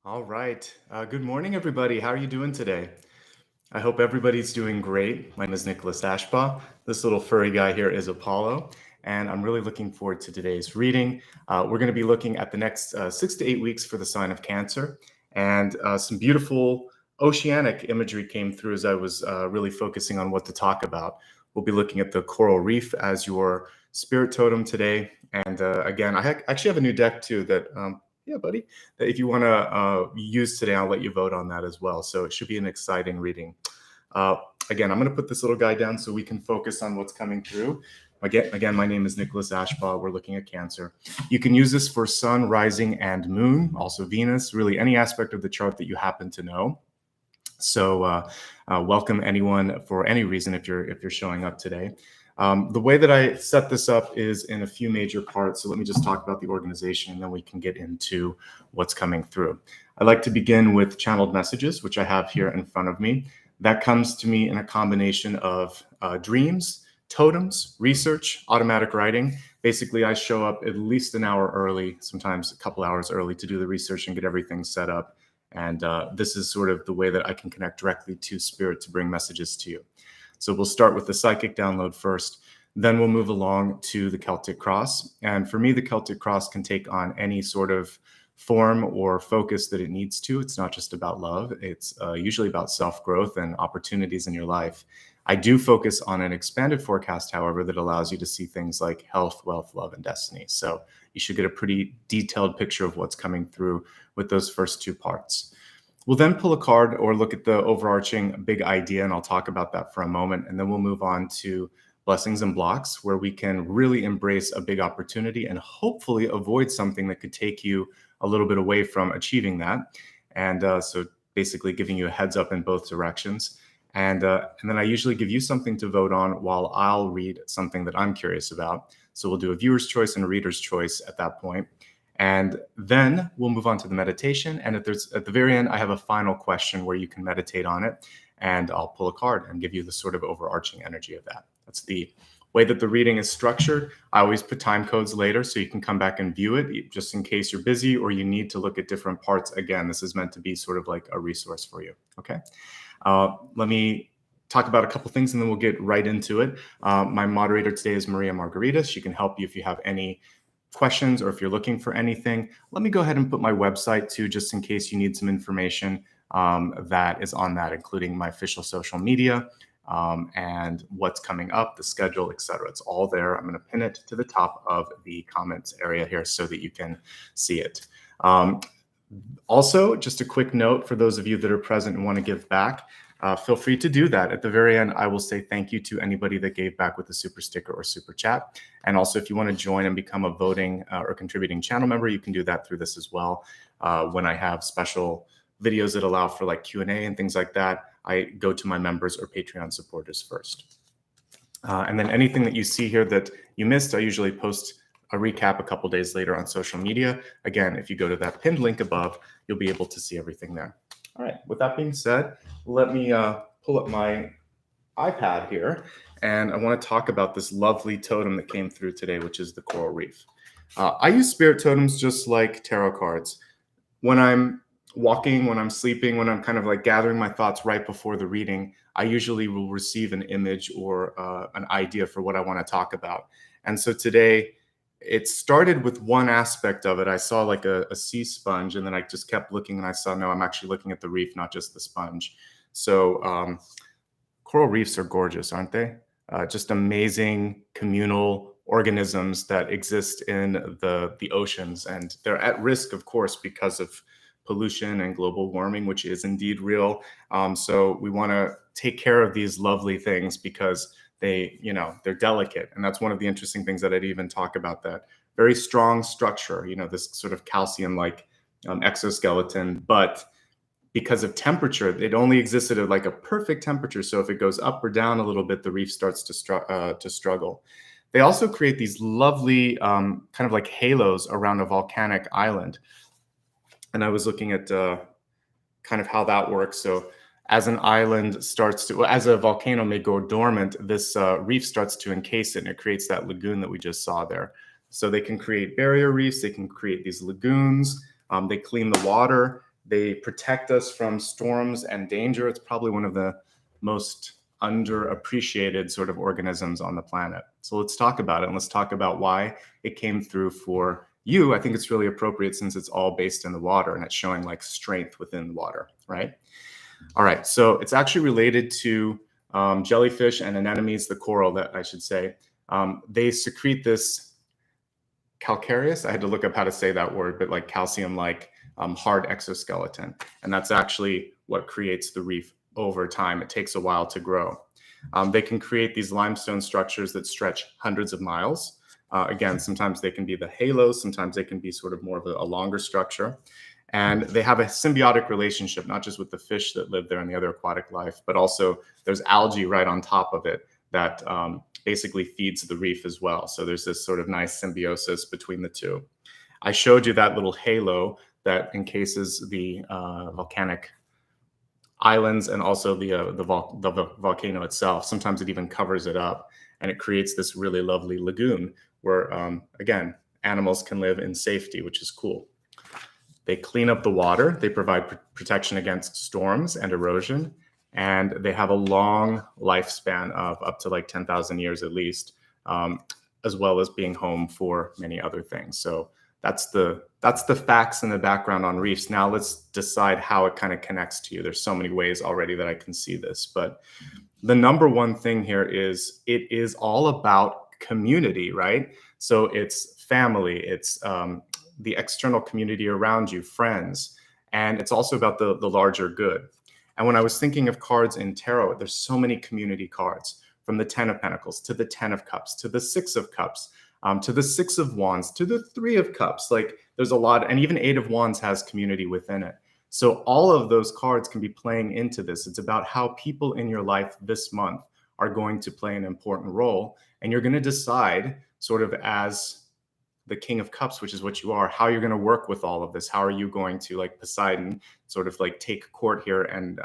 All right. Good morning, everybody. How are you doing today? I hope everybody's doing great. My name is Nicholas Ashbaugh. This little furry guy here is Apollo, and I'm really looking forward to today's reading. We're going to be looking at the next 6 to 8 weeks for the sign of Cancer, and some beautiful oceanic imagery came through as I was really focusing on what to talk about. We'll be looking at the Coral Reef as your spirit totem today. And again, actually have a new deck too that yeah, buddy, that if you want to use today, I'll let you vote on that as well. So it should be an exciting reading. Uh, again, I'm going to put this little guy down so we can focus on what's coming through. Again, my name is Nicholas Ashbaugh. We're looking at Cancer. You can use this for sun, rising, and moon, also Venus, really any aspect of the chart that you happen to know. So welcome anyone for any reason if you're showing up today. The way that I set this up is in a few major parts. So let me just talk about the organization and then we can get into what's coming through. I like to begin with channeled messages, which I have here in front of me. That comes to me in a combination of dreams, totems, research, automatic writing. Basically, I show up at least an hour early, sometimes a couple hours early to do the research and get everything set up. And this is sort of the way that I can connect directly to spirit to bring messages to you. So we'll start with the psychic download first, then we'll move along to the Celtic Cross. And for me, the Celtic Cross can take on any sort of form or focus that it needs to. It's not just about love. It's usually about self-growth and opportunities in your life. I do focus on an expanded forecast, however, that allows you to see things like health, wealth, love, and destiny. So you should get a pretty detailed picture of what's coming through with those first two parts. We'll then pull a card or look at the overarching big idea, and I'll talk about that for a moment. And then we'll move on to blessings and blocks, where we can really embrace a big opportunity and hopefully avoid something that could take you a little bit away from achieving that. And so basically giving you a heads up in both directions. And then I usually give you something to vote on while I'll read something that I'm curious about. So we'll do a viewer's choice and a reader's choice at that point. And then we'll move on to the meditation. And at the very end, I have a final question where you can meditate on it. And I'll pull a card and give you the sort of overarching energy of that. That's the way that the reading is structured. I always put time codes later so you can come back and view it just in case you're busy or you need to look at different parts. Again, this is meant to be sort of like a resource for you. Okay. Let me talk about a couple things and then we'll get right into it. My moderator today is Maria Margarita. She can help you if you have any questions or if you're looking for anything. Let me go ahead and put my website too, just in case you need some information that is on that, including my official social media and what's coming up, the schedule, etc. It's all there. I'm going to pin it to the top of the comments area here so that you can see it. Also, just a quick note for those of you that are present and want to give back, feel free to do that. At the very end, I will say thank you to anybody that gave back with a super sticker or super chat. And also, if you want to join and become a voting or contributing channel member, you can do that through this as well. When I have special videos that allow for like Q&A and things like that, I go to my members or Patreon supporters first. And then anything that you see here that you missed, I usually post a recap a couple days later on social media. Again, if you go to that pinned link above, you'll be able to see everything there. All right, with that being said, let me pull up my iPad here, and I want to talk about this lovely totem that came through today, which is the Coral Reef. I use spirit totems just like tarot cards. When I'm walking, when I'm sleeping, when I'm kind of like gathering my thoughts right before the reading, I usually will receive an image or an idea for what I want to talk about. And so today, it started with one aspect of it. I saw like a sea sponge, and then I just kept looking and I saw, no, I'm actually looking at the reef, not just the sponge. So coral reefs are gorgeous, aren't they? Just amazing communal organisms that exist in the oceans. And they're at risk, of course, because of pollution and global warming, which is indeed real. So we want to take care of these lovely things because they're delicate. And that's one of the interesting things that I'd even talk about, that very strong structure, this sort of calcium-like exoskeleton, but because of temperature, it only existed at like a perfect temperature. So if it goes up or down a little bit, the reef starts to struggle. They also create these lovely kind of like halos around a volcanic island. And I was looking at kind of how that works. So as an island as a volcano may go dormant, this reef starts to encase it, and it creates that lagoon that we just saw there. So they can create barrier reefs, they can create these lagoons, they clean the water, They protect us from storms and danger. It's probably one of the most underappreciated sort of organisms on the planet. So let's talk about it, and let's talk about why it came through for you. I think it's really appropriate since it's all based in the water and it's showing like strength within the water, right? All right, so it's actually related to jellyfish and anemones, the coral that I should say. They secrete this calcareous, I had to look up how to say that word, but like calcium-like hard exoskeleton. And that's actually what creates the reef over time. It takes a while to grow. They can create these limestone structures that stretch hundreds of miles. Again, sometimes they can be the halos, sometimes they can be sort of more of a longer structure. And they have a symbiotic relationship, not just with the fish that live there and the other aquatic life, but also there's algae right on top of it that basically feeds the reef as well. So there's this sort of nice symbiosis between the two. I showed you that little halo that encases the volcanic islands and also the volcano itself. Sometimes it even covers it up, and it creates this really lovely lagoon where, again, animals can live in safety, which is cool. They clean up the water. They provide protection against storms and erosion, and they have a long lifespan of up to like 10,000 years at least, as well as being home for many other things. So that's the facts in the background on reefs. Now let's decide how it kind of connects to you. There's so many ways already that I can see this, but the number one thing here is it is all about community, right? So it's family, it's the external community around you, friends, and it's also about the larger good. And when I was thinking of cards in tarot, there's so many community cards, from the 10 of Pentacles to the 10 of Cups to the 6 of Cups, to the 6 of Wands to the 3 of Cups. Like there's a lot, and even 8 of Wands has community within it. So all of those cards can be playing into this. It's about how people in your life this month are going to play an important role, and you're going to decide sort of as the King of Cups, which is what you are, how you're going to work with all of this. How are you going to, like Poseidon, sort of like take court here and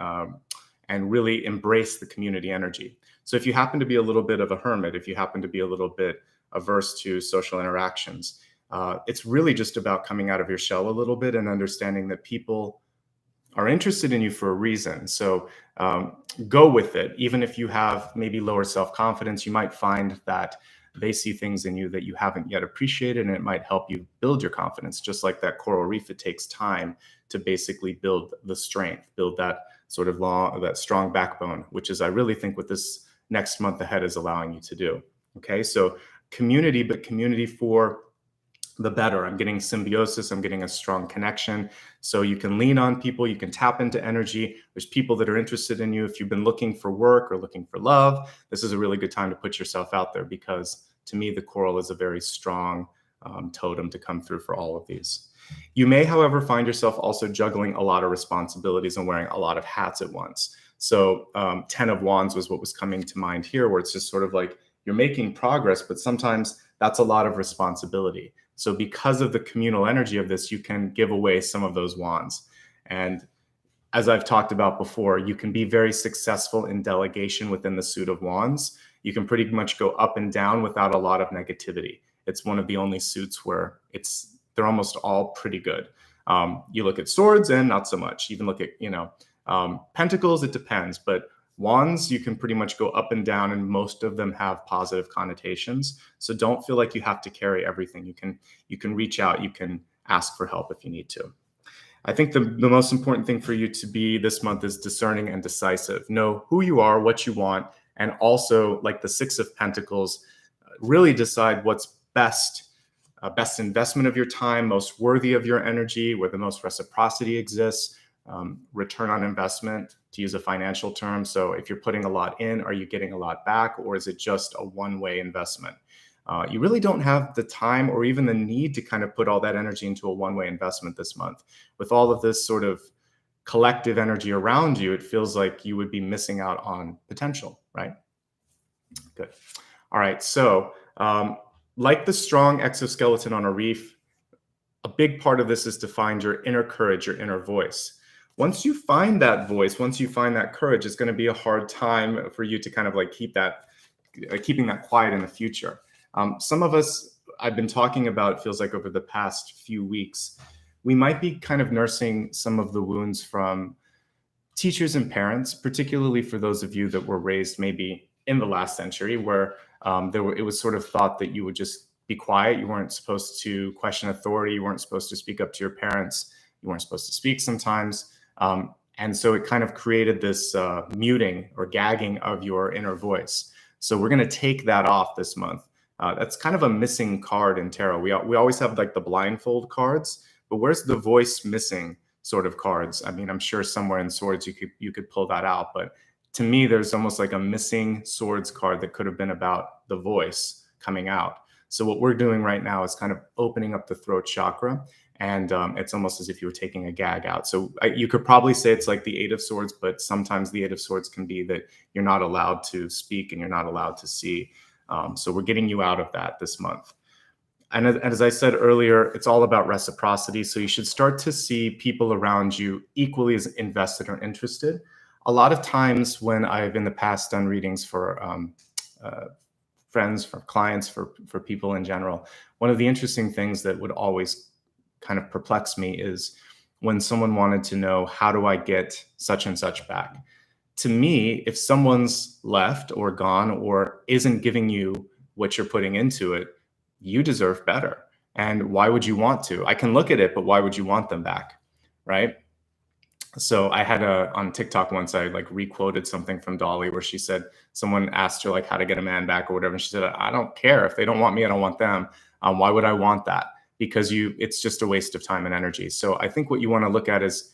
really embrace the community energy. So if you happen to be a little bit of a hermit, if you happen to be a little bit averse to social interactions, it's really just about coming out of your shell a little bit and understanding that people are interested in you for a reason. So go with it. Even if you have maybe lower self-confidence, you might find that they see things in you that you haven't yet appreciated, and it might help you build your confidence. Just like that coral reef, it takes time to basically build the strength, build that sort of that strong backbone, which is, I really think, what this next month ahead is allowing you to do. Okay, so community, but community for the better. I'm getting symbiosis. I'm getting a strong connection. So you can lean on people. You can tap into energy. There's people that are interested in you. If you've been looking for work or looking for love, this is a really good time to put yourself out there, because to me, the coral is a very strong totem to come through for all of these. You may, however, find yourself also juggling a lot of responsibilities and wearing a lot of hats at once. So 10 of Wands was what was coming to mind here, where it's just sort of like you're making progress, but sometimes that's a lot of responsibility. So because of the communal energy of this, you can give away some of those wands. And as I've talked about before, you can be very successful in delegation within the suit of wands. You can pretty much go up and down without a lot of negativity. It's one of the only suits where they're almost all pretty good. You look at swords and not so much. Even look at, pentacles, it depends. But wands, you can pretty much go up and down, and most of them have positive connotations. So don't feel like you have to carry everything. You can reach out, you can ask for help if you need to. I think the most important thing for you to be this month is discerning and decisive. Know who you are, what you want, and also, like the 6 of Pentacles, really decide what's best investment of your time, most worthy of your energy, where the most reciprocity exists. Return on investment, to use a financial term. So if you're putting a lot in, are you getting a lot back, or is it just a one-way investment? You really don't have the time or even the need to kind of put all that energy into a one-way investment this month. With all of this sort of collective energy around you, it feels like you would be missing out on potential, right? Good. All right. So like the strong exoskeleton on a reef, a big part of this is to find your inner courage, your inner voice. Once you find that voice, once you find that courage, it's going to be a hard time for you to kind of like keeping that quiet in the future. Some of us, I've been talking about, it feels like over the past few weeks, we might be kind of nursing some of the wounds from teachers and parents, particularly for those of you that were raised maybe in the last century, where it was sort of thought that you would just be quiet. You weren't supposed to question authority. You weren't supposed to speak up to your parents. You weren't supposed to speak sometimes. And so it kind of created this muting or gagging of your inner voice. So we're going to take that off this month. That's kind of a missing card in tarot. We always have like the blindfold cards, but where's the voice missing sort of cards? I mean, I'm sure somewhere in swords you could pull that out, but to me, there's almost like a missing swords card that could have been about the voice coming out. So what we're doing right now is kind of opening up the throat chakra, and it's almost as if you were taking a gag out. So you could probably say it's like the Eight of Swords, but sometimes the Eight of Swords can be that you're not allowed to speak and you're not allowed to see. So we're getting you out of that this month. And as I said earlier, it's all about reciprocity. So you should start to see people around you equally as invested or interested. A lot of times when I've in the past done readings for friends, for clients, for people in general, one of the interesting things that would always kind of perplex me is when someone wanted to know, how do I get such and such back? To me, if someone's left or gone or isn't giving you what you're putting into it, you deserve better. And why would you want to? I can look at it, but why would you want them back, right? So I had on TikTok once, I like requoted something from Dolly where she said, someone asked her like how to get a man back or whatever. And she said, I don't care. If they don't want me, I don't want them. Why would I want that? Because it's just a waste of time and energy. So I think what you want to look at is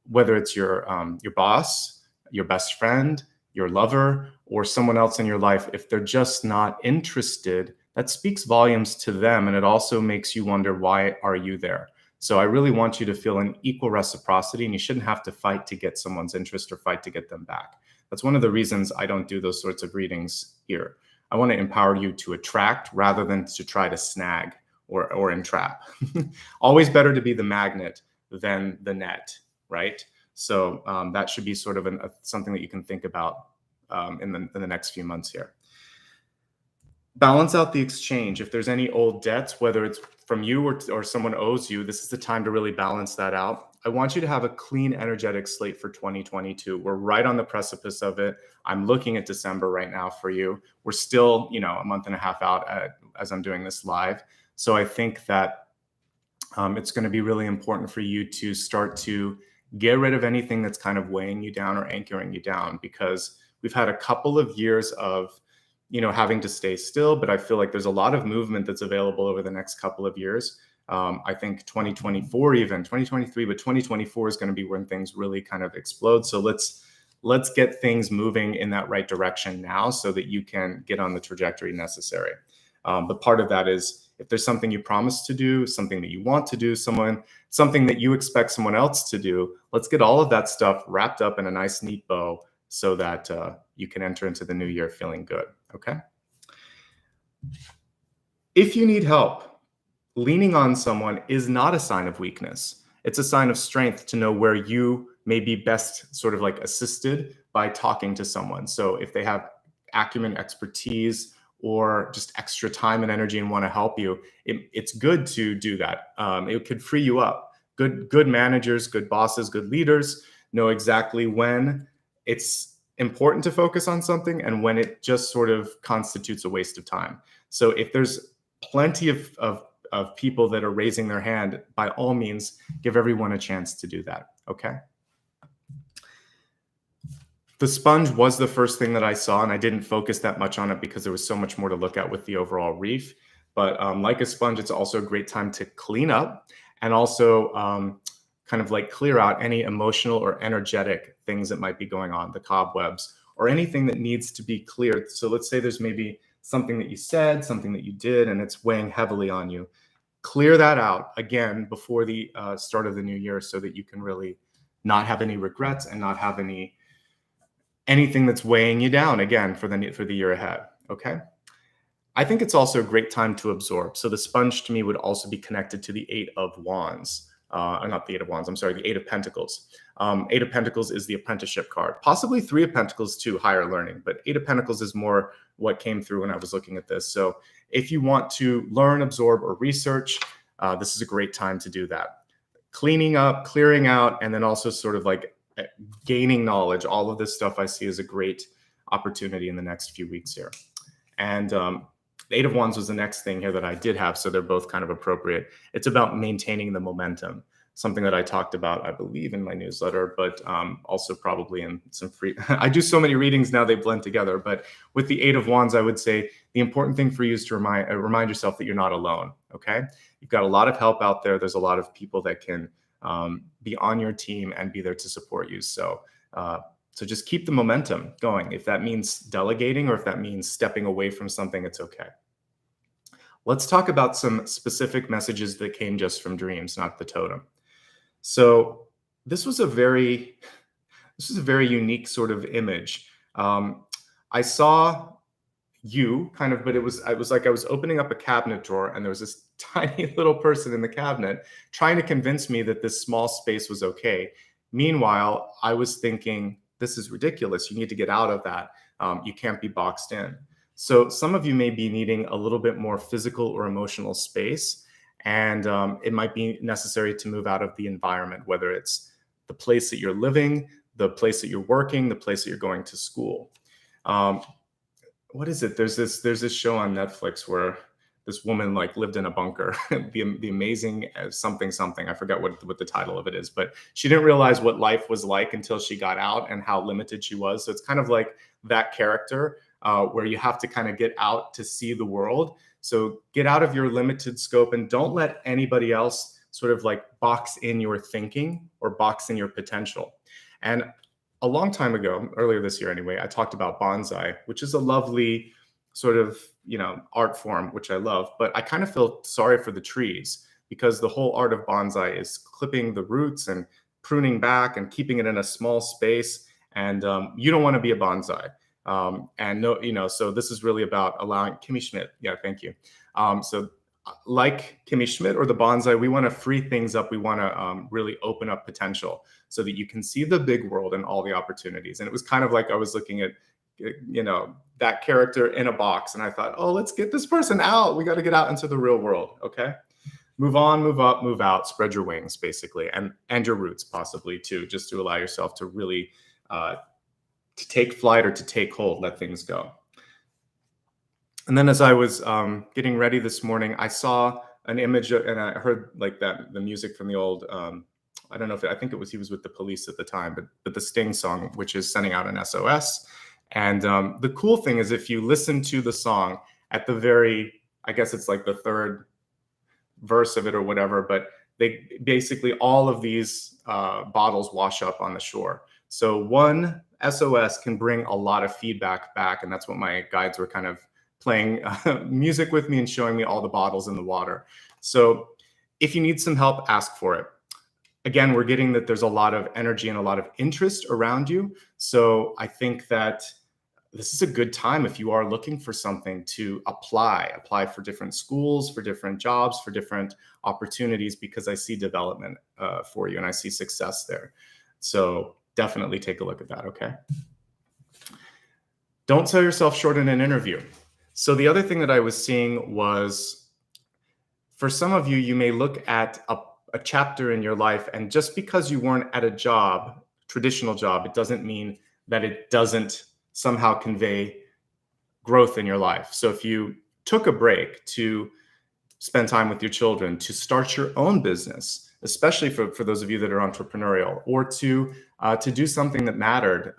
whether it's your boss, your best friend, your lover, or someone else in your life, if they're just not interested, that speaks volumes to them. And it also makes you wonder, why are you there? So I really want you to feel an equal reciprocity, and you shouldn't have to fight to get someone's interest or fight to get them back. That's one of the reasons I don't do those sorts of readings here. I want to empower you to attract rather than to try to snag or entrap. Always better to be the magnet than the net, right? So that should be sort of something that you can think about in the next few months here. Balance out the exchange. If there's any old debts, whether it's from you or someone owes you, this is the time to really balance that out. I want you to have a clean, energetic slate for 2022. We're right on the precipice of it. I'm looking at December right now for you. We're still, a month and a half out as I'm doing this live. So I think that it's going to be really important for you to start to get rid of anything that's kind of weighing you down or anchoring you down, because we've had a couple of years of having to stay still, but I feel like there's a lot of movement that's available over the next couple of years. I think 2024, even 2023, but 2024 is going to be when things really kind of explode. So let's get things moving in that right direction now so that you can get on the trajectory necessary. But part of that is, if there's something you promised to do, something that you want to do, something that you expect someone else to do, let's get all of that stuff wrapped up in a nice, neat bow so that you can enter into the new year feeling good. Okay. If you need help, leaning on someone is not a sign of weakness. It's a sign of strength to know where you may be best sort of like assisted by talking to someone. So if they have acumen, expertise, or just extra time and energy and want to help you, it's good to do that. It could free you up. Good managers, good bosses, good leaders know exactly when it's important to focus on something and when it just sort of constitutes a waste of time. So if there's plenty of people that are raising their hand, by all means, give everyone a chance to do that, okay? The sponge was the first thing that I saw, and I didn't focus that much on it because there was so much more to look at with the overall reef. But like a sponge, it's also a great time to clean up and also kind of like clear out any emotional or energetic things that might be going on, the cobwebs, or anything that needs to be cleared. So let's say there's maybe something that you said, something that you did, and it's weighing heavily on you. Clear that out again before the start of the new year so that you can really not have any regrets and not have anything that's weighing you down again for the year ahead, okay? I think it's also a great time to absorb. So the sponge to me would also be connected to the Eight of Wands. Not the Eight of Wands, I'm sorry, the Eight of Pentacles. Eight of Pentacles is the apprenticeship card. Possibly Three of Pentacles too, higher learning, but Eight of Pentacles is more what came through when I was looking at this. So if you want to learn, absorb, or research, this is a great time to do that. cleaning up, clearing out, and then also sort of like gaining knowledge. All of this stuff I see as a great opportunity in the next few weeks here. And the Eight of Wands was the next thing here that I did have, so they're both kind of appropriate. It's about maintaining the momentum, something that I talked about, I believe, in my newsletter, but also probably in some free. I do so many readings now, they blend together. But with the Eight of Wands, I would say the important thing for you is to remind yourself that you're not alone, okay? You've got a lot of help out there. There's a lot of people that can be on your team and be there to support you. So just keep the momentum going. If that means delegating or if that means stepping away from something, it's okay. Let's talk about some specific messages that came just from dreams, not the totem. So this was a very unique sort of image. I saw you kind of, but it was like I was opening up a cabinet drawer and there was this tiny little person in the cabinet trying to convince me that this small space was okay. Meanwhile, I was thinking, this is ridiculous. You need to get out of that. You can't be boxed in. So some of you may be needing a little bit more physical or emotional space, and it might be necessary to move out of the environment, whether it's the place that you're living, the place that you're working, the place that you're going to school. What is it? There's this show on Netflix where this woman like lived in a bunker, the amazing something. I forgot what the title of it is, but she didn't realize what life was like until she got out and how limited she was. So it's kind of like that character where you have to kind of get out to see the world. So get out of your limited scope and don't let anybody else sort of like box in your thinking or box in your potential. And a long time ago, earlier this year anyway, I talked about bonsai, which is a lovely sort of, art form, which I love, but I kind of feel sorry for the trees because the whole art of bonsai is clipping the roots and pruning back and keeping it in a small space. And you don't want to be a bonsai. So this is really about allowing Kimmy Schmidt. Yeah, thank you. So like Kimmy Schmidt or the bonsai, we want to free things up. We want to really open up potential so that you can see the big world and all the opportunities. And it was kind of like I was looking at, that character in a box. And I thought, oh, let's get this person out. We got to get out into the real world. Okay. Move on, move up, move out, spread your wings, basically, and your roots possibly too, just to allow yourself to really to take flight or to take hold, let things go. And then as I was getting ready this morning, I saw an image and I heard like the music from the old, I don't know if I think he was with the Police at the time, but the Sting song, which is sending out an SOS. And the cool thing is if you listen to the song at the very, I guess it's like the third verse of it or whatever, but they basically, all of these bottles wash up on the shore. So one SOS can bring a lot of feedback back. And that's what my guides were kind of playing music with me and showing me all the bottles in the water. So if you need some help, ask for it. Again, we're getting that there's a lot of energy and a lot of interest around you. So I think that this is a good time if you are looking for something to apply for different schools, for different jobs, for different opportunities, because I see development for you and I see success there. So definitely take a look at that, okay? Don't sell yourself short in an interview. So the other thing that I was seeing was, for some of you, you may look at a chapter in your life, and just because you weren't at a job, traditional job, it doesn't mean that it doesn't somehow convey growth in your life. So if you took a break to spend time with your children, to start your own business, especially for those of you that are entrepreneurial, or to do something that mattered,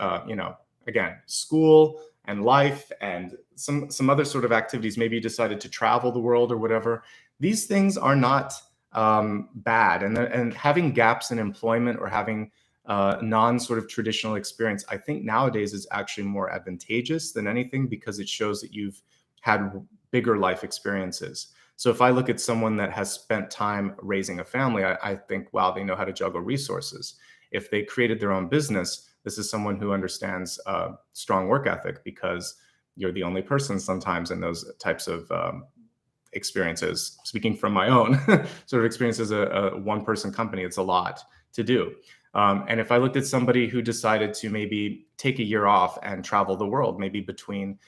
again, school and life and some other sort of activities, maybe you decided to travel the world or whatever, these things are not bad. And having gaps in employment or having non sort of traditional experience, I think nowadays is actually more advantageous than anything, because it shows that you've had bigger life experiences. So if I look at someone that has spent time raising a family, I think, wow, they know how to juggle resources. If they created their own business, this is someone who understands strong work ethic, because you're the only person sometimes in those types of experiences. Speaking from my own sort of experience as a one-person company, it's a lot to do. And if I looked at somebody who decided to maybe take a year off and travel the world, maybe between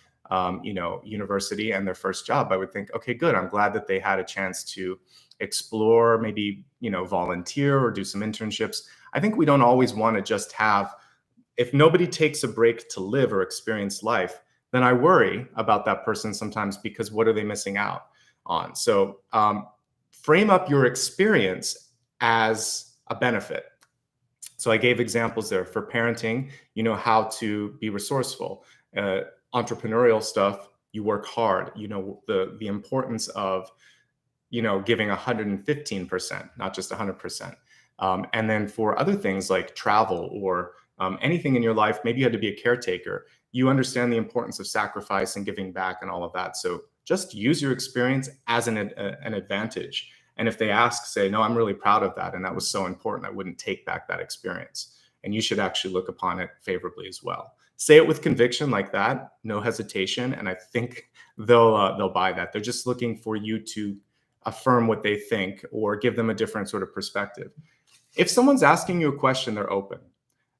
university and their first job, I would think, okay, good. I'm glad that they had a chance to explore, maybe, volunteer or do some internships. I think we don't always want to just have, if nobody takes a break to live or experience life, then I worry about that person sometimes, because what are they missing out on? So frame up your experience as a benefit. So I gave examples there for parenting, how to be resourceful. Entrepreneurial stuff, you work hard, the importance of, giving 115%, not just 100%. And then for other things like travel or anything in your life, maybe you had to be a caretaker, you understand the importance of sacrifice and giving back and all of that. So just use your experience as an advantage. And if they ask, say, no, I'm really proud of that, and that was so important, I wouldn't take back that experience. And you should actually look upon it favorably as well. Say it with conviction like that, no hesitation, and I think they'll buy that. They're just looking for you to affirm what they think or give them a different sort of perspective. If someone's asking you a question, they're open.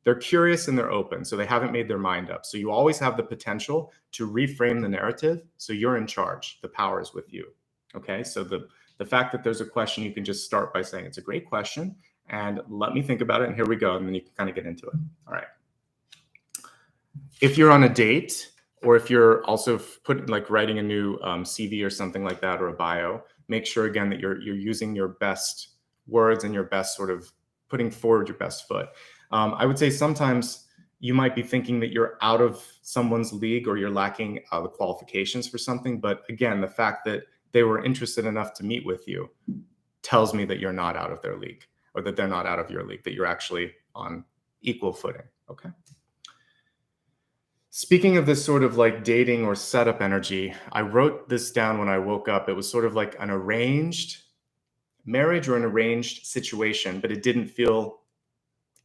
They're curious and they're open, so they haven't made their mind up. So you always have the potential to reframe the narrative, so you're in charge. The power is with you. Okay, so the fact that there's a question, you can just start by saying, it's a great question, and let me think about it, and here we go, and then you can kind of get into it. All right. If you're on a date, or if you're also writing a new CV or something like that, or a bio, make sure again that you're using your best words and your best sort of putting forward your best foot. I would say sometimes you might be thinking that you're out of someone's league or you're lacking the qualifications for something. But again, the fact that they were interested enough to meet with you tells me that you're not out of their league, or that they're not out of your league, that you're actually on equal footing. Okay. Speaking of this sort of like dating or setup energy, I wrote this down when I woke up. It was sort of like an arranged marriage or an arranged situation, but it didn't feel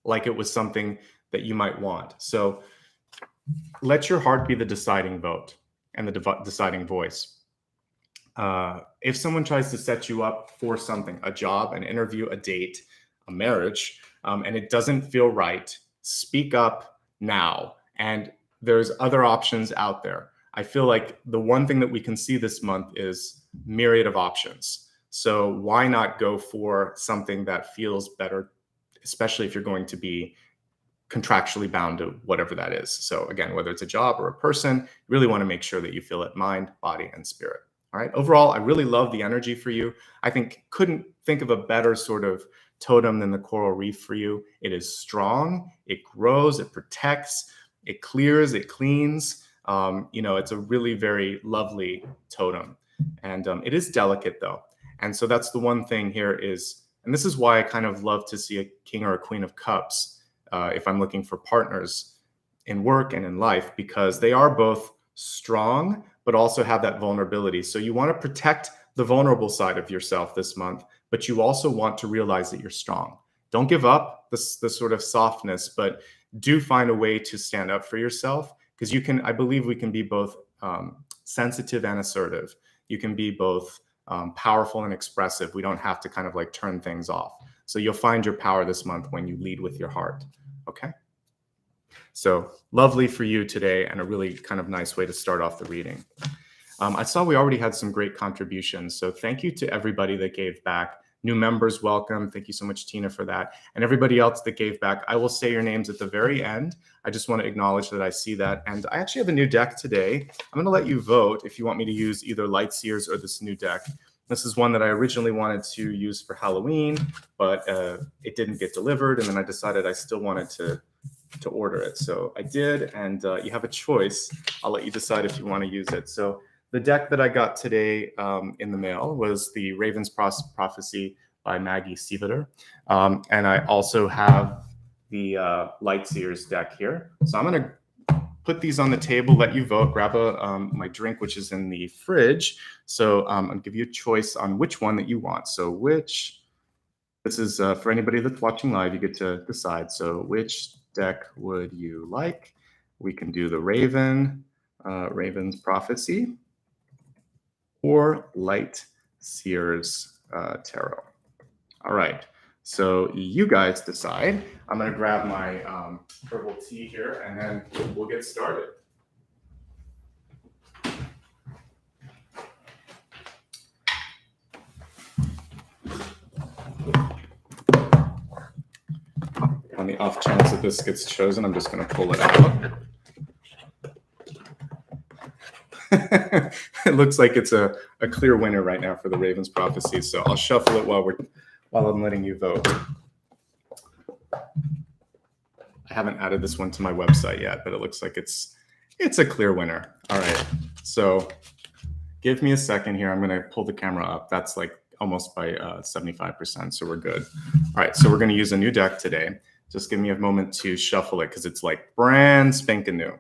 like it was something that you might want. So let your heart be the deciding vote and the deciding voice. If someone tries to set you up for something, a job, an interview, a date, a marriage, and it doesn't feel right, speak up now. And there's other options out there. I feel like the one thing that we can see this month is myriad of options. So why not go for something that feels better, especially if you're going to be contractually bound to whatever that is. So again, whether it's a job or a person, you really want to make sure that you feel it mind, body, and spirit. All right. Overall, I really love the energy for you. I couldn't think of a better sort of totem than the coral reef for you. It is strong, it grows, it protects, it clears, it cleans. It's a really very lovely totem. And it is delicate though. And so that's the one thing here is, and this is why I kind of love to see a king or a queen of cups if I'm looking for partners in work and in life, because they are both strong, but also have that vulnerability. So you want to protect the vulnerable side of yourself this month, but you also want to realize that you're strong. Don't give up the sort of softness, but do find a way to stand up for yourself, because I believe we can be both sensitive and assertive. You can be both powerful and expressive. We don't have to kind of like turn things off. So you'll find your power this month when you lead with your heart. Okay. So lovely for you today, and a really kind of nice way to start off the reading. I saw we already had some great contributions. So thank you to everybody that gave back. New members, welcome. Thank you so much, Tina, for that. And everybody else that gave back. I will say your names at the very end. I just want to acknowledge that I see that. And I actually have a new deck today. I'm going to let you vote if you want me to use either Light Seers or this new deck. This is one that I originally wanted to use for Halloween, but it didn't get delivered. And then I decided I still wanted to order it. So I did, and you have a choice. I'll let you decide if you want to use it. So the deck that I got today in the mail was the Raven's Prophecy by Maggie Sieveter. And I also have the Light Seers deck here. So I'm going to put these on the table, let you vote, grab my drink, which is in the fridge. So I'll give you a choice on which one that you want. So this is for anybody that's watching live, you get to decide. So which deck would you like? We can do the Raven's Prophecy, or Light Seers Tarot. All right, so you guys decide. I'm gonna grab my herbal tea here, and then we'll get started. the off chance that this gets chosen, I'm just going to pull it out. It looks like it's a clear winner right now for the Ravens prophecy. So I'll shuffle it while I'm letting you vote. I haven't added this one to my website yet, but it looks like it's a clear winner. All right. So give me a second here. I'm going to pull the camera up. That's like almost by 75%. So we're good. All right. So we're going to use a new deck today. Just give me a moment to shuffle it because it's like brand spanking new.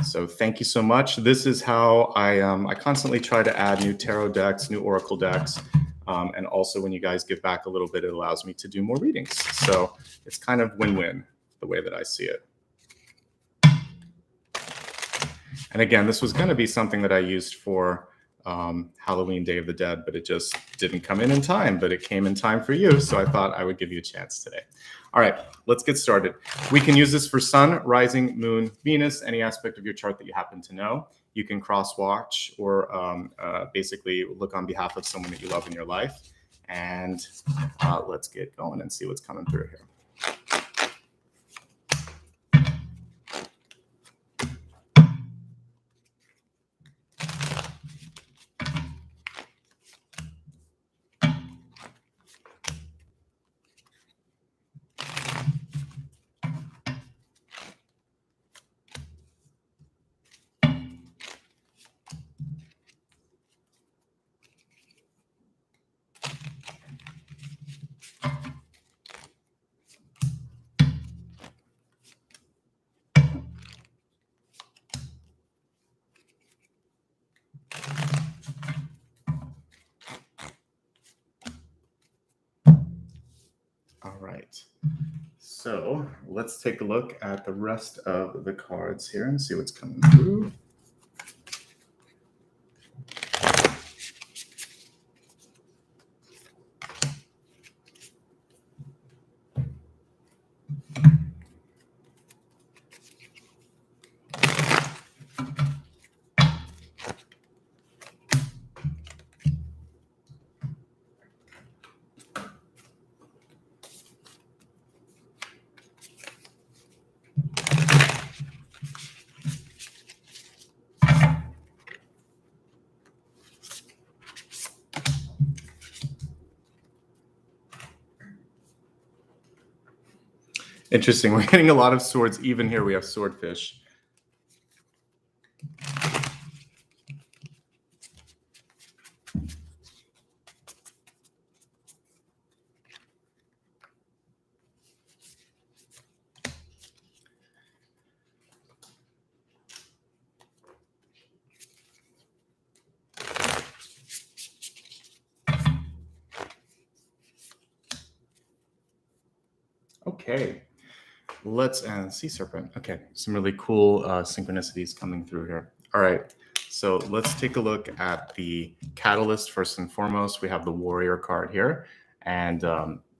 So thank you so much. This is how I constantly try to add new tarot decks, new oracle decks. And also when you guys give back a little bit, it allows me to do more readings. So it's kind of win-win the way that I see it. And again, this was going to be something that I used for Halloween Day of the Dead, but it just didn't come in time, but it came in time for you. So I thought I would give you a chance today. All right, let's get started. We can use this for sun, rising, moon, Venus, any aspect of your chart that you happen to know. You can cross-watch or basically look on behalf of someone that you love in your life. And let's get going and see what's coming through here. All right, so let's take a look at the rest of the cards here and see what's coming through. Interesting. We're getting a lot of swords. Even here, we have swordfish. Okay. Let's sea serpent. Okay, some really cool synchronicities coming through here. All right, so let's take a look at the catalyst first and foremost. We have the warrior card here, and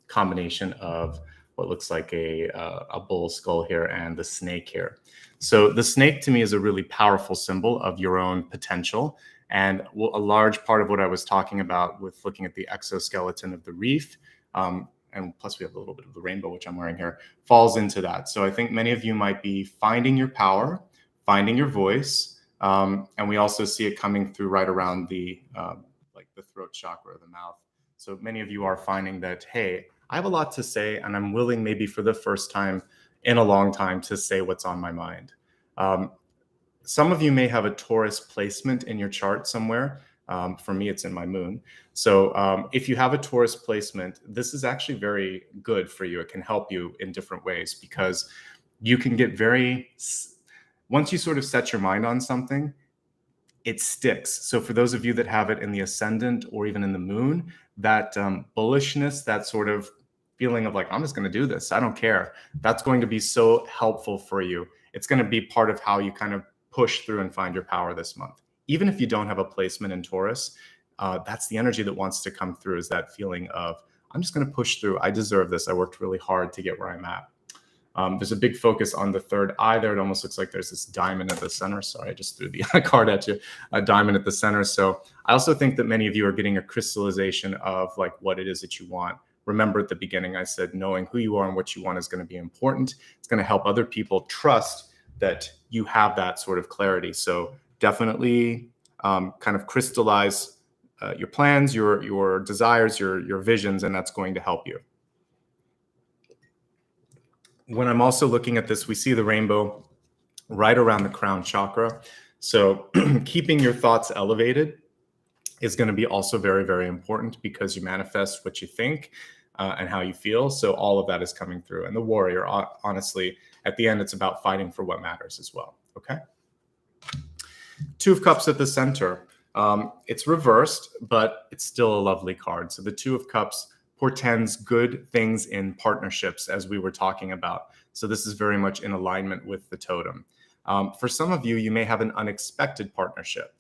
combination of what looks like a bull skull here and the snake here. So the snake to me is a really powerful symbol of your own potential, and a large part of what I was talking about with looking at the exoskeleton of the reef. And plus we have a little bit of the rainbow, which I'm wearing here, falls into that. So I think many of you might be finding your power, finding your voice. And we also see it coming through right around the like the throat chakra or the mouth. So many of you are finding that, hey, I have a lot to say, and I'm willing maybe for the first time in a long time to say what's on my mind. Some of you may have a Taurus placement in your chart somewhere. For me, it's in my moon. So if you have a Taurus placement, this is actually very good for you. It can help you in different ways because you can get once you sort of set your mind on something, it sticks. So for those of you that have it in the ascendant or even in the moon, that bullishness, that sort of feeling of like, I'm just going to do this, I don't care. That's going to be so helpful for you. It's going to be part of how you kind of push through and find your power this month. Even if you don't have a placement in Taurus, that's the energy that wants to come through, is that feeling of, I'm just going to push through. I deserve this. I worked really hard to get where I'm at. There's a big focus on the third eye there. It almost looks like there's this diamond at the center. Sorry, I just threw the card at you, a diamond at the center. So I also think that many of you are getting a crystallization of like what it is that you want Remember at the beginning, I said knowing who you are and what you want is going to be important. It's going to help other people trust that you have that sort of clarity. So definitely kind of crystallize your plans, your desires, your visions, and that's going to help you. When I'm also looking at this, we see the rainbow right around the crown chakra. So keeping your thoughts elevated is going to be also very, very important because you manifest what you think and how you feel. So all of that is coming through. And the warrior, honestly, at the end, it's about fighting for what matters as well. Okay. Two of Cups at the center. It's reversed, but it's still a lovely card. So the Two of Cups portends good things in partnerships, as we were talking about. So this is very much in alignment with the totem. For some of you, you may have an unexpected partnership.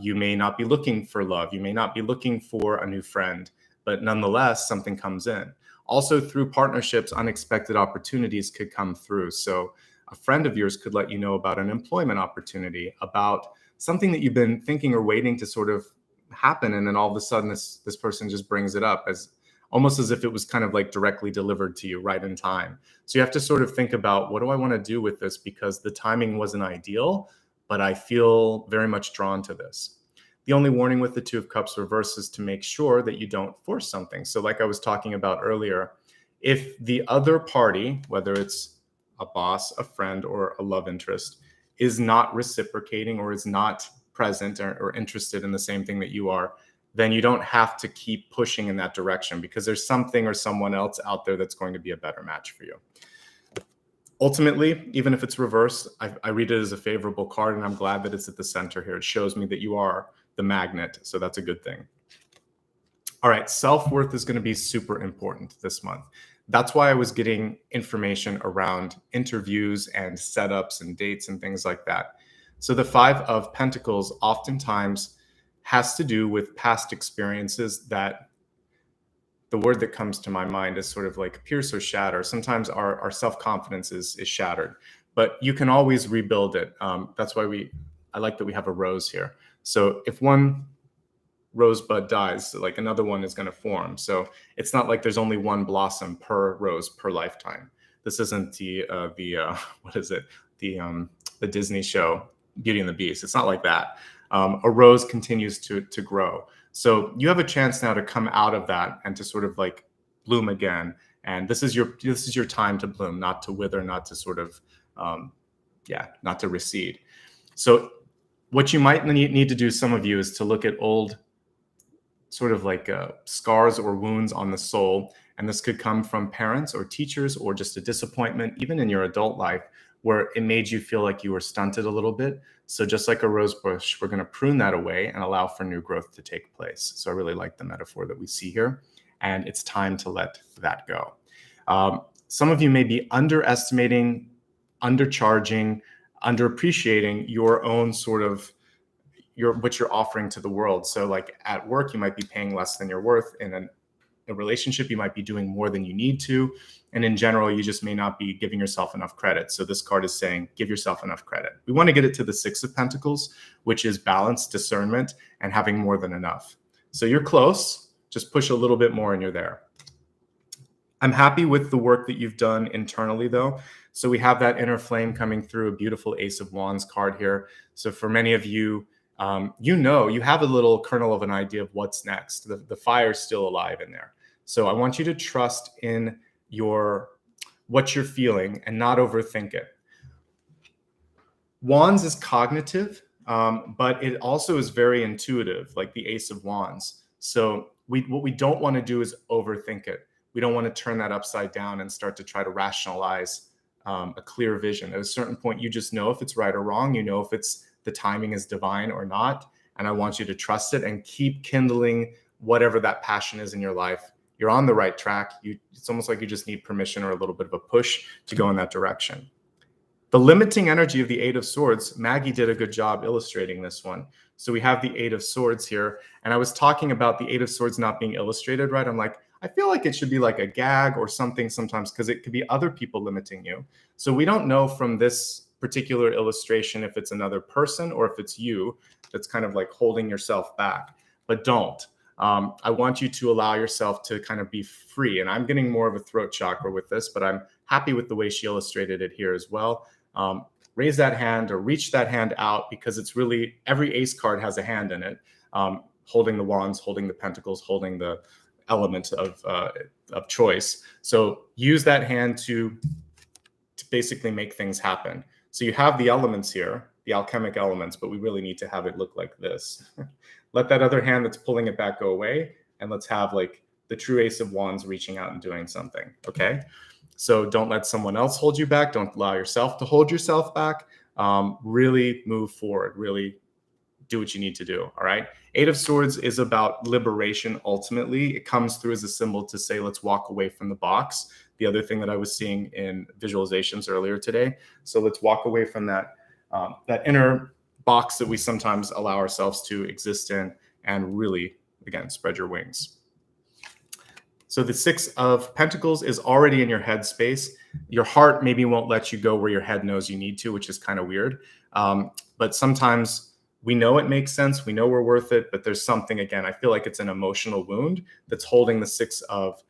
You may not be looking for love. You may not be looking for a new friend, but nonetheless, something comes in. Also, through partnerships, unexpected opportunities could come through. So a friend of yours could let you know about an employment opportunity, about something that you've been thinking or waiting to sort of happen. And then all of a sudden, this person just brings it up as almost as if it was kind of like directly delivered to you right in time. So you have to sort of think about, what do I want to do with this? Because the timing wasn't ideal, but I feel very much drawn to this. The only warning with the Two of Cups reverse is to make sure that you don't force something. So like I was talking about earlier, if the other party, whether it's a boss, a friend, or a love interest, is not reciprocating or is not present or interested in the same thing that you are, then you don't have to keep pushing in that direction because there's something or someone else out there that's going to be a better match for you. Ultimately, even if it's reversed, I read it as a favorable card, and I'm glad that it's at the center here. It shows me that you are the magnet, so that's a good thing. All right, self-worth is going to be super important this month. That's why I was getting information around interviews and setups and dates and things like that. So the Five of Pentacles oftentimes has to do with past experiences that the word that comes to my mind is sort of like pierce or shatter. Sometimes our self-confidence is shattered, but you can always rebuild it. That's why I like that we have a rose here. So if one rosebud dies, like another one is going to form. So it's not like there's only one blossom per rose per lifetime. This isn't the what is it? The Disney show Beauty and the Beast. It's not like that. A rose continues to grow. So you have a chance now to come out of that and to sort of like bloom again. And this is your time to bloom, not to wither, not to sort of not to recede. So what you might need to do, some of you, is to look at old sort of like scars or wounds on the soul. And this could come from parents or teachers or just a disappointment, even in your adult life, where it made you feel like you were stunted a little bit. So just like a rose bush, we're going to prune that away and allow for new growth to take place. So I really like the metaphor that we see here. And it's time to let that go. Some of you may be underestimating, undercharging, underappreciating your own sort of what you're offering to the world. So like at work, you might be paying less than you're worth. In a relationship, you might be doing more than you need to. And in general, you just may not be giving yourself enough credit. So this card is saying, give yourself enough credit. We want to get it to the Six of Pentacles, which is balance, discernment, and having more than enough. So you're close, just push a little bit more and you're there. I'm happy with the work that you've done internally though. So we have that inner flame coming through, a beautiful Ace of Wands card here. So for many of you, you have a little kernel of an idea of what's next. The fire's still alive in there. So I want you to trust in what you're feeling and not overthink it. Wands is cognitive, but it also is very intuitive, like the Ace of Wands. So what we don't want to do is overthink it. We don't want to turn that upside down and start to try to rationalize a clear vision. At a certain point, you just know if it's right or wrong. You know if the timing is divine or not. And I want you to trust it and keep kindling whatever that passion is in your life. You're on the right track. It's almost like you just need permission or a little bit of a push to go in that direction. The limiting energy of the Eight of Swords, Maggie did a good job illustrating this one. So we have the Eight of Swords here. And I was talking about the Eight of Swords not being illustrated, right? I'm like, I feel like it should be like a gag or something sometimes because it could be other people limiting you. So we don't know from this particular illustration if it's another person or if it's you that's kind of like holding yourself back. But don't. I want you to allow yourself to kind of be free. And I'm getting more of a throat chakra with this, but I'm happy with the way she illustrated it here as well. Raise that hand or reach that hand out, because it's really, every ace card has a hand in it, holding the wands, holding the pentacles, holding the element of choice. So use that hand to basically make things happen. So you have the elements here, the alchemic elements, but we really need to have it look like this. Let that other hand that's pulling it back go away, and let's have like the true ace of wands reaching out and doing something. Okay. So don't let someone else hold you back. Don't allow yourself to hold yourself back. Really move forward. Really do what you need to do. All right. Eight of Swords is about liberation. Ultimately, it comes through as a symbol to say, let's walk away from the box. The other thing that I was seeing in visualizations earlier today. So let's walk away from that inner box that we sometimes allow ourselves to exist in, and really, again, spread your wings. So the Six of Pentacles is already in your head space. Your heart maybe won't let you go where your head knows you need to, which is kind of weird. But sometimes we know it makes sense. We know we're worth it, but there's something, again, I feel like it's an emotional wound that's holding the Six of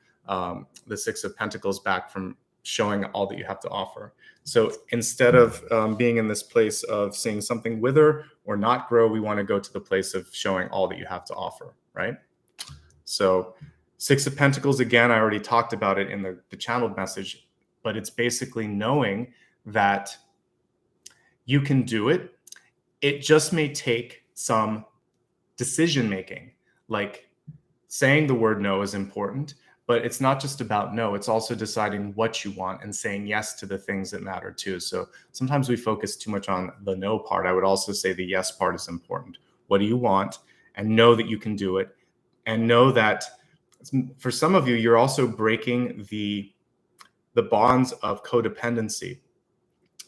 Pentacles back from showing all that you have to offer. So instead of being in this place of seeing something wither or not grow, we want to go to the place of showing all that you have to offer, right? So Six of Pentacles, again, I already talked about it in the channeled message, but it's basically knowing that you can do it. It just may take some decision making. Like saying the word no is important, but it's not just about no. It's also deciding what you want and saying yes to the things that matter too. So sometimes we focus too much on the no part. I would also say the yes part is important. What do you want? And know that you can do it. And know that for some of you, you're also breaking the bonds of codependency.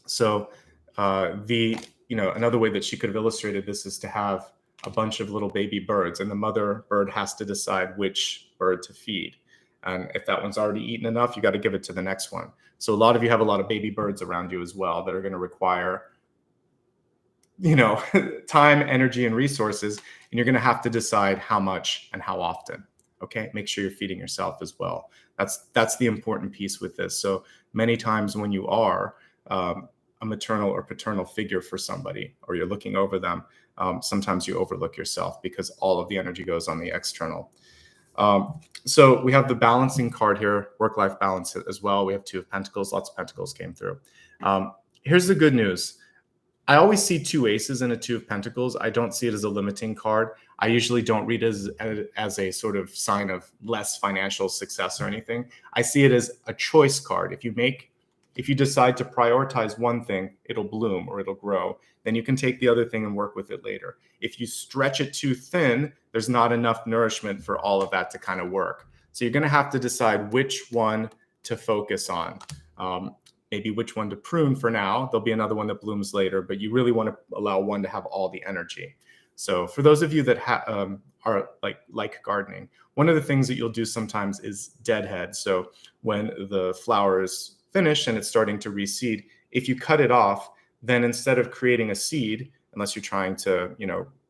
So another way that she could have illustrated this is to have a bunch of little baby birds, and the mother bird has to decide which bird to feed. And if that one's already eaten enough, you got to give it to the next one. So a lot of you have a lot of baby birds around you as well that are going to require, time, energy, and resources. And you're going to have to decide how much and how often. Okay. Make sure you're feeding yourself as well. That's the important piece with this. So many times when you are a maternal or paternal figure for somebody, or you're looking over them, sometimes you overlook yourself because all of the energy goes on the external. So we have the balancing card here, work-life balance as well. We have Two of Pentacles, lots of Pentacles came through. Here's the good news. I always see two aces in a Two of Pentacles. I don't see it as a limiting card. I usually don't read it as a sort of sign of less financial success or anything. I see it as a choice card. If you decide to prioritize one thing, it'll bloom or it'll grow. Then you can take the other thing and work with it later. If you stretch it too thin, there's not enough nourishment for all of that to kind of work. So you're going to have to decide which one to focus on. Maybe which one to prune for now. There'll be another one that blooms later, but you really want to allow one to have all the energy. So for those of you that are like gardening, one of the things that you'll do sometimes is deadhead. So when the flower is finished and it's starting to reseed, if you cut it off, then instead of creating a seed, unless you're trying to,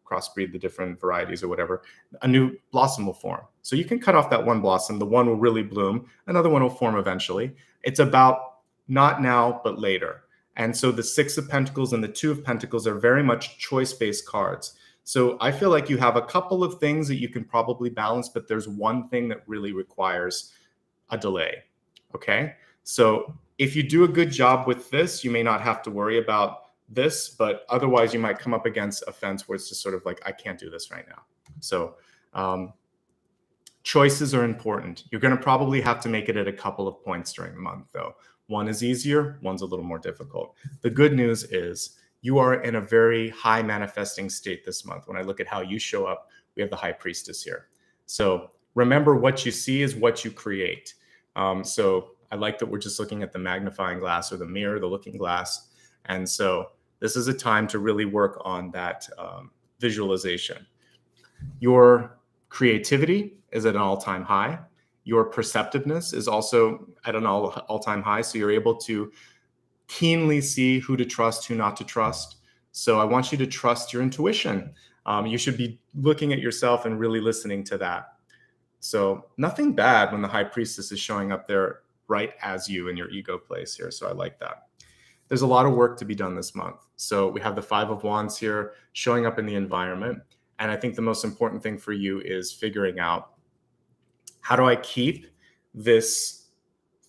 crossbreed the different varieties or whatever, a new blossom will form. So you can cut off that one blossom, the one will really bloom, another one will form eventually. It's about not now, but later. And so the Six of Pentacles and the Two of Pentacles are very much choice-based cards. So I feel like you have a couple of things that you can probably balance, but there's one thing that really requires a delay. Okay. So if you do a good job with this, you may not have to worry about this, but otherwise you might come up against a fence where it's just sort of like, I can't do this right now. So choices are important. You're going to probably have to make it at a couple of points during the month though. One is easier, one's a little more difficult. The good news is you are in a very high manifesting state this month. When I look at how you show up, we have the High Priestess here. So remember, what you see is what you create. So I like that we're just looking at the magnifying glass or the mirror, the looking glass. And so this is a time to really work on that visualization. Your creativity is at an all-time high. Your perceptiveness is also at an all-time high. So you're able to keenly see who to trust, who not to trust. So I want you to trust your intuition. You should be looking at yourself and really listening to that. So nothing bad when the high priestess is showing up there right as you in your ego place here. So I like that. There's a lot of work to be done this month. So we have the Five of Wands here showing up in the environment. And I think the most important thing for you is figuring out, how do I keep this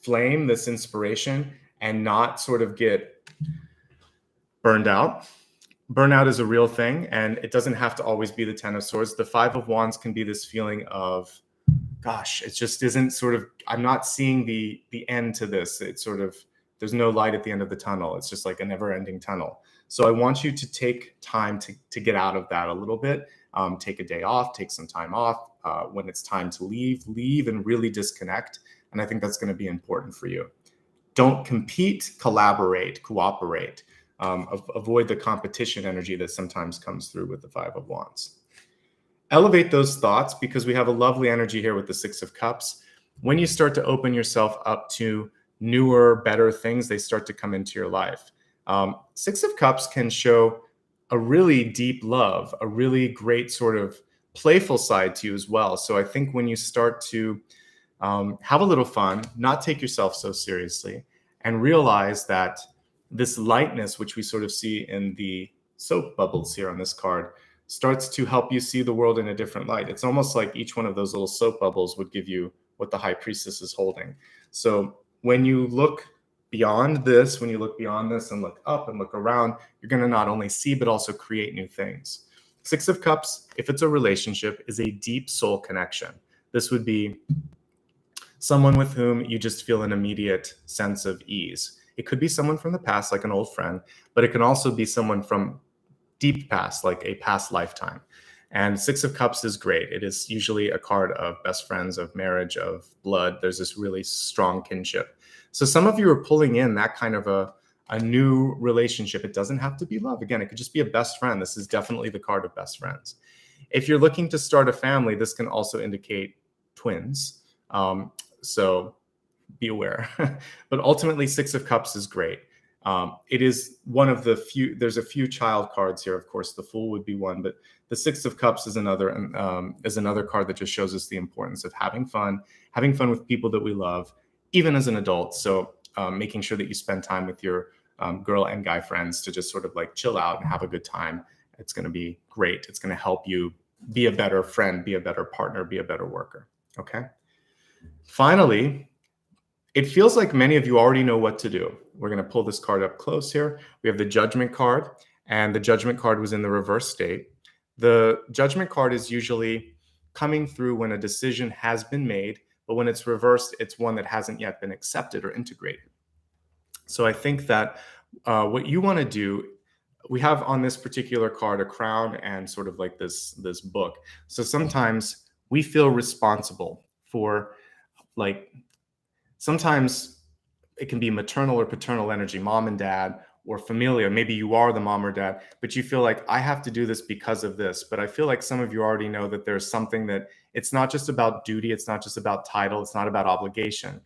flame, this inspiration, and not sort of get burned out? Burnout is a real thing, and it doesn't have to always be the Ten of Swords. The Five of Wands can be this feeling of, gosh, it just isn't sort of, I'm not seeing the end to this. It's sort of, there's no light at the end of the tunnel. It's just like a never-ending tunnel. So I want you to take time to get out of that a little bit. Take a day off, take some time off. When it's time to leave and really disconnect. And I think that's going to be important for you. Don't compete, collaborate, cooperate. Avoid the competition energy that sometimes comes through with the Five of Wands. Elevate those thoughts, because we have a lovely energy here with the Six of Cups. When you start to open yourself up to newer, better things, they start to come into your life. Six of Cups can show a really deep love, a really great sort of playful side to you as well. So I think when you start to have a little fun, not take yourself so seriously, and realize that this lightness, which we sort of see in the soap bubbles here on this card, starts to help you see the world in a different light. It's almost like each one of those little soap bubbles would give you what the High Priestess is holding. So when you look beyond this, when you look beyond this and look up and look around, you're going to not only see, but also create new things. Six of Cups, if it's a relationship, is a deep soul connection. This would be someone with whom you just feel an immediate sense of ease. It could be someone from the past, like an old friend, but it can also be someone from deep past, like a past lifetime. And Six of Cups is great. It is usually a card of best friends, of marriage, of blood. There's this really strong kinship. So some of you are pulling in that kind of a new relationship. It doesn't have to be love. Again, it could just be a best friend. This is definitely the card of best friends. If you're looking to start a family, this can also indicate twins. So be aware. But ultimately, Six of Cups is great. It is one of the few, there's a few child cards here. Of course, the Fool would be one, but the Six of Cups is another card that just shows us the importance of having fun with people that we love, even as an adult. So making sure that you spend time with your girl and guy friends to just sort of like chill out and have a good time. It's going to be great. It's going to help you be a better friend, be a better partner, be a better worker. Okay. Finally, it feels like many of you already know what to do. We're going to pull this card up close here. We have the Judgment card, and the Judgment card was in the reverse state. The Judgment card is usually coming through when a decision has been made, but when it's reversed, it's one that hasn't yet been accepted or integrated. So I think that what you want to do, we have on this particular card a crown and sort of like this book. So sometimes we feel responsible for, like, sometimes it can be maternal or paternal energy, mom and dad, or familial. Maybe you are the mom or dad, but you feel like, I have to do this because of this. But I feel like some of you already know that there's something that it's not just about duty. It's not just about title. It's not about obligation.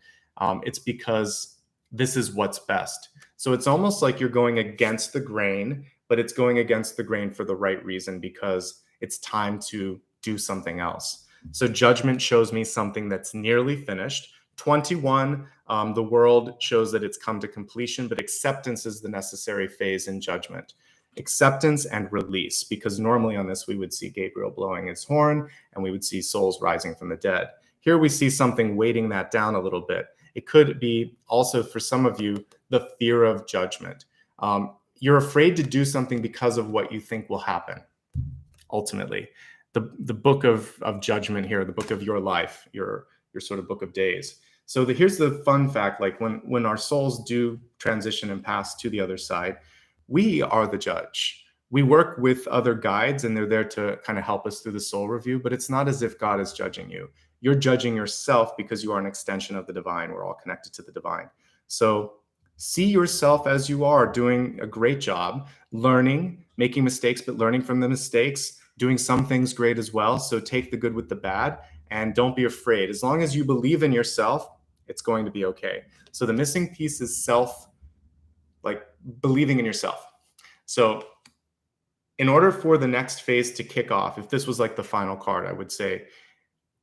It's because this is what's best. So it's almost like you're going against the grain, but it's going against the grain for the right reason, because it's time to do something else. So Judgment shows me something that's nearly finished. 21, the world shows that it's come to completion, but acceptance is the necessary phase in Judgment. Acceptance and release, because normally on this, we would see Gabriel blowing his horn and we would see souls rising from the dead. Here we see something weighting that down a little bit. It could be also, for some of you, the fear of judgment. You're afraid to do something because of what you think will happen. Ultimately, the book of judgment here, the book of your life, your sort of book of days. So here's the fun fact, like when our souls do transition and pass to the other side, we are the judge. We work with other guides and they're there to kind of help us through the soul review, but it's not as if God is judging you. You're judging yourself because you are an extension of the divine. We're all connected to the divine. So see yourself as you are, doing a great job, learning, making mistakes, but learning from the mistakes, doing some things great as well. So take the good with the bad and don't be afraid. As long as you believe in yourself, it's going to be okay. So the missing piece is believing in yourself. So in order for the next phase to kick off, if this was like the final card, I would say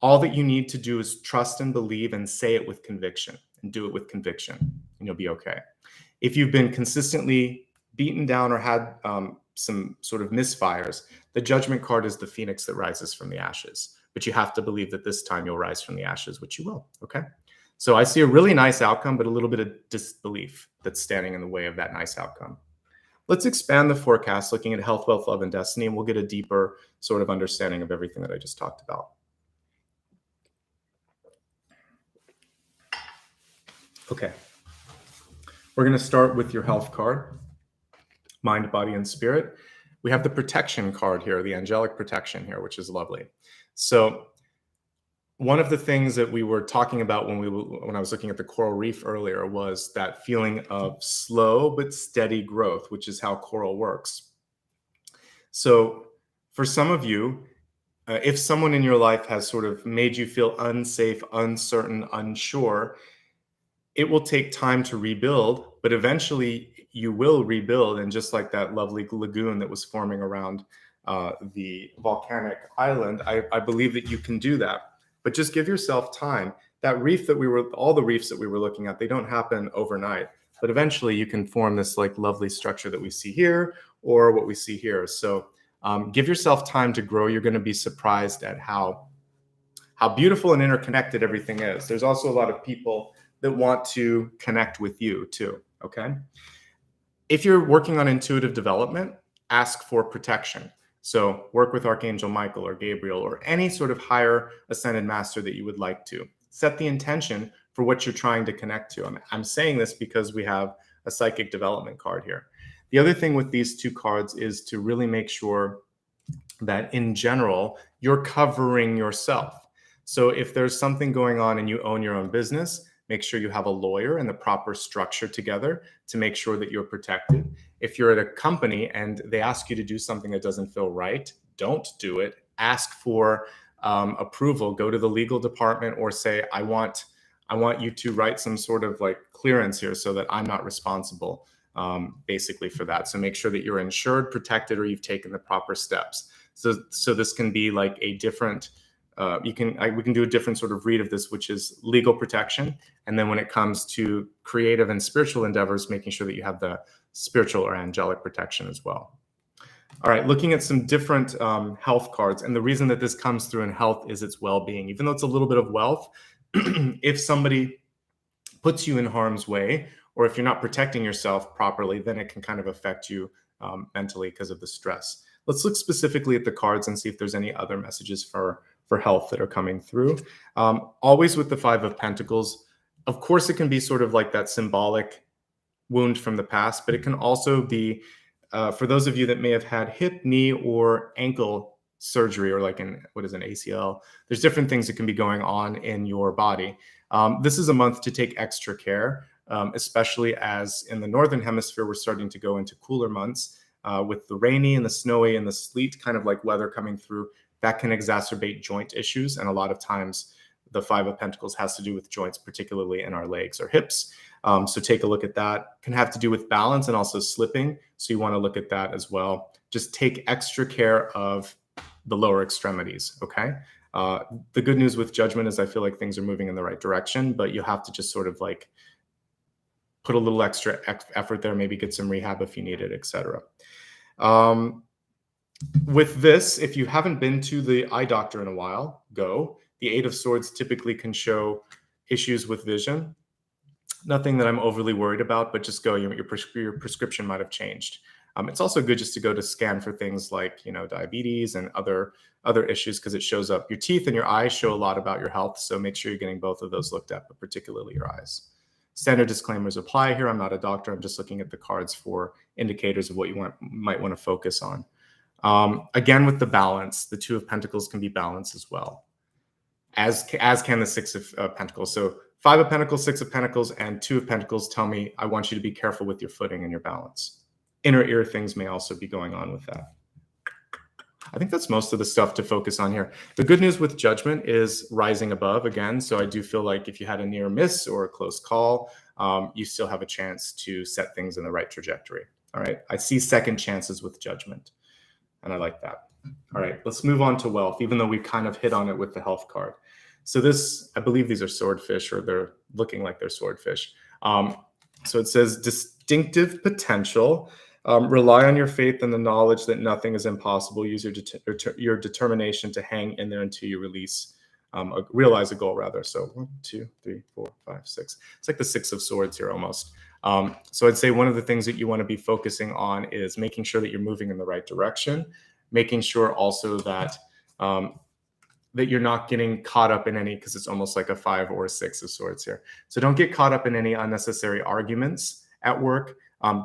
all that you need to do is trust and believe and say it with conviction and do it with conviction, and you'll be okay. If you've been consistently beaten down or had some sort of misfires, the judgment card is the phoenix that rises from the ashes. But you have to believe that this time you'll rise from the ashes, which you will, okay? So I see a really nice outcome, but a little bit of disbelief that's standing in the way of that nice outcome. Let's expand the forecast looking at health, wealth, love, and destiny, and we'll get a deeper sort of understanding of everything that I just talked about. Okay. We're going to start with your health card, mind, body, and spirit. We have the protection card here, the angelic protection here, which is lovely. So one of the things that we were talking about when I was looking at the coral reef earlier was that feeling of slow but steady growth, which is how coral works. So for some of you, if someone in your life has sort of made you feel unsafe, uncertain, unsure, it will take time to rebuild, but eventually you will rebuild. And just like that lovely lagoon that was forming around the volcanic island, I believe that you can do that. But just give yourself time. That reef that all the reefs that we were looking at, they don't happen overnight, but eventually you can form this like lovely structure that we see here or what we see here. So give yourself time to grow. You're going to be surprised at how beautiful and interconnected everything is. There's also a lot of people that want to connect with you too, okay? If you're working on intuitive development, ask for protection. So work with Archangel Michael or Gabriel or any sort of higher ascended master that you would like to. Set the intention for what you're trying to connect to. I'm saying this because we have a psychic development card here. The other thing with these two cards is to really make sure that in general, you're covering yourself. So if there's something going on and you own your own business, make sure you have a lawyer and the proper structure together to make sure that you're protected. If you're at a company and they ask you to do something that doesn't feel right, don't do it. Ask for approval. Go to the legal department or say, I want you to write some sort of like clearance here so that I'm not responsible basically for that. So make sure that you're insured, protected, or you've taken the proper steps. So this can be like a different we can do a different sort of read of this, which is legal protection. And then when it comes to creative and spiritual endeavors, making sure that you have the spiritual or angelic protection as well. All right, looking at some different health cards. And the reason that this comes through in health is its well-being. Even though it's a little bit of wealth, if somebody puts you in harm's way, or if you're not protecting yourself properly, then it can kind of affect you mentally because of the stress. Let's look specifically at the cards and see if there's any other messages for health that are coming through. Always with the Five of Pentacles, of course, it can be sort of like that symbolic wound from the past, but it can also be, for those of you that may have had hip, knee, or ankle surgery, or like an ACL, there's different things that can be going on in your body. This is a month to take extra care, especially as in the Northern Hemisphere, we're starting to go into cooler months with the rainy and the snowy and the sleet kind of like weather coming through. That can exacerbate joint issues. And a lot of times the Five of Pentacles has to do with joints, particularly in our legs or hips. So take a look at that. Can have to do with balance and also slipping. So you want to look at that as well. Just take extra care of the lower extremities, okay? The good news with judgment is I feel like things are moving in the right direction, but you have to just sort of like put a little extra effort there, maybe get some rehab if you need it, etc. With this, if you haven't been to the eye doctor in a while, go. The Eight of Swords typically can show issues with vision. Nothing that I'm overly worried about, but just go. Your prescription might have changed. It's also good just to go to scan for things like, diabetes and other issues, because it shows up. Your teeth and your eyes show a lot about your health, so make sure you're getting both of those looked at, but particularly your eyes. Standard disclaimers apply here. I'm not a doctor. I'm just looking at the cards for indicators of what you might want to focus on. Again, with the balance, the Two of Pentacles can be balanced as well, as can the Six of Pentacles. So Five of Pentacles, Six of Pentacles, and Two of Pentacles tell me I want you to be careful with your footing and your balance. Inner ear things may also be going on with that. I think that's most of the stuff to focus on here. The good news with judgment is rising above again. So I do feel like if you had a near miss or a close call, you still have a chance to set things in the right trajectory. All right. I see second chances with judgment. and I like that. All right, let's move on to wealth, even though we kind of hit on it with the health card. So this, I believe these are swordfish, or they're looking like they're swordfish. So it says distinctive potential. Rely on your faith and the knowledge that nothing is impossible. Use your determination to hang in there until you realize a goal, rather. So 1, 2, 3, 4, 5, 6. It's like the 6 of swords here almost. So I'd say one of the things that you want to be focusing on is making sure that you're moving in the right direction, making sure also that that you're not getting caught up in any, because it's almost like a 5 or a 6 of swords here. So don't get caught up in any unnecessary arguments at work.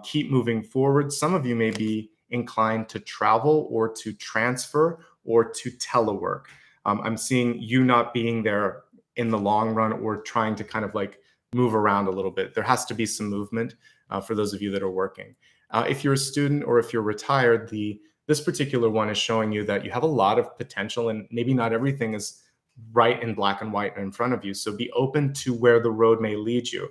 Keep moving forward. Some of you may be inclined to travel or to transfer or to telework. I'm seeing you not being there in the long run, or trying to kind of like move around a little bit. There has to be some movement for those of you that are working. If you're a student or if you're retired, this particular one is showing you that you have a lot of potential, and maybe not everything is right in black and white in front of you. So be open to where the road may lead you.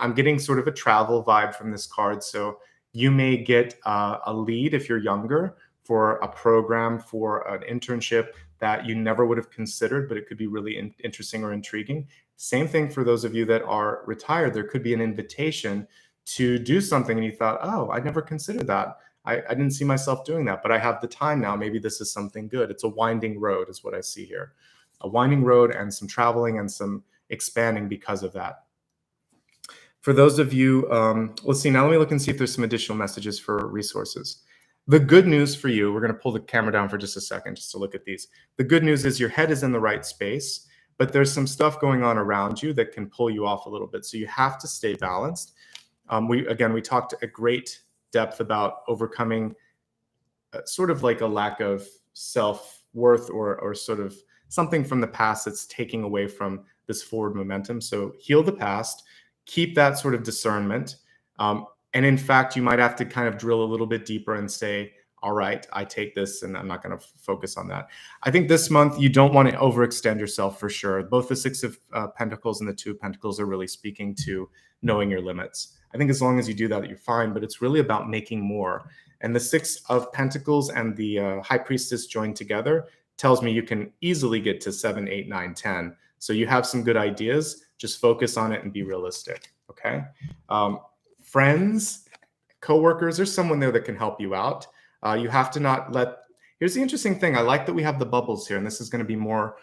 I'm getting sort of a travel vibe from this card. So you may get a lead if you're younger for a program, for an internship that you never would have considered, but it could be really interesting or intriguing. Same thing for those of you that are retired. There could be an invitation to do something and you thought, oh, I never considered that. I didn't see myself doing that, but I have the time now. Maybe this is something good. It's a winding road is what I see here. A winding road and some traveling and some expanding because of that. For those of you, let's see, now let me look and see if there's some additional messages for resources. The good news for you, we're going to pull the camera down for just a second just to look at these. The good news is your head is in the right space, but there's some stuff going on around you that can pull you off a little bit. So you have to stay balanced. We talked at great depth about overcoming sort of like a lack of self-worth or sort of something from the past that's taking away from this forward momentum. So heal the past, keep that sort of discernment. And in fact, you might have to kind of drill a little bit deeper and say, all right, I take this and I'm not going to focus on that. I think this month you don't want to overextend yourself for sure. Both the 6 of Pentacles and the 2 of Pentacles are really speaking to knowing your limits. I think as long as you do that, you're fine, but it's really about making more. And the 6 of Pentacles and the High Priestess joined together tells me you can easily get to 7, 8, 9, 10. So you have some good ideas, just focus on it and be realistic, okay? Friends, coworkers, there's someone there that can help you out. You have to not let, here's the interesting thing. I like that we have the bubbles here, and this is going to be more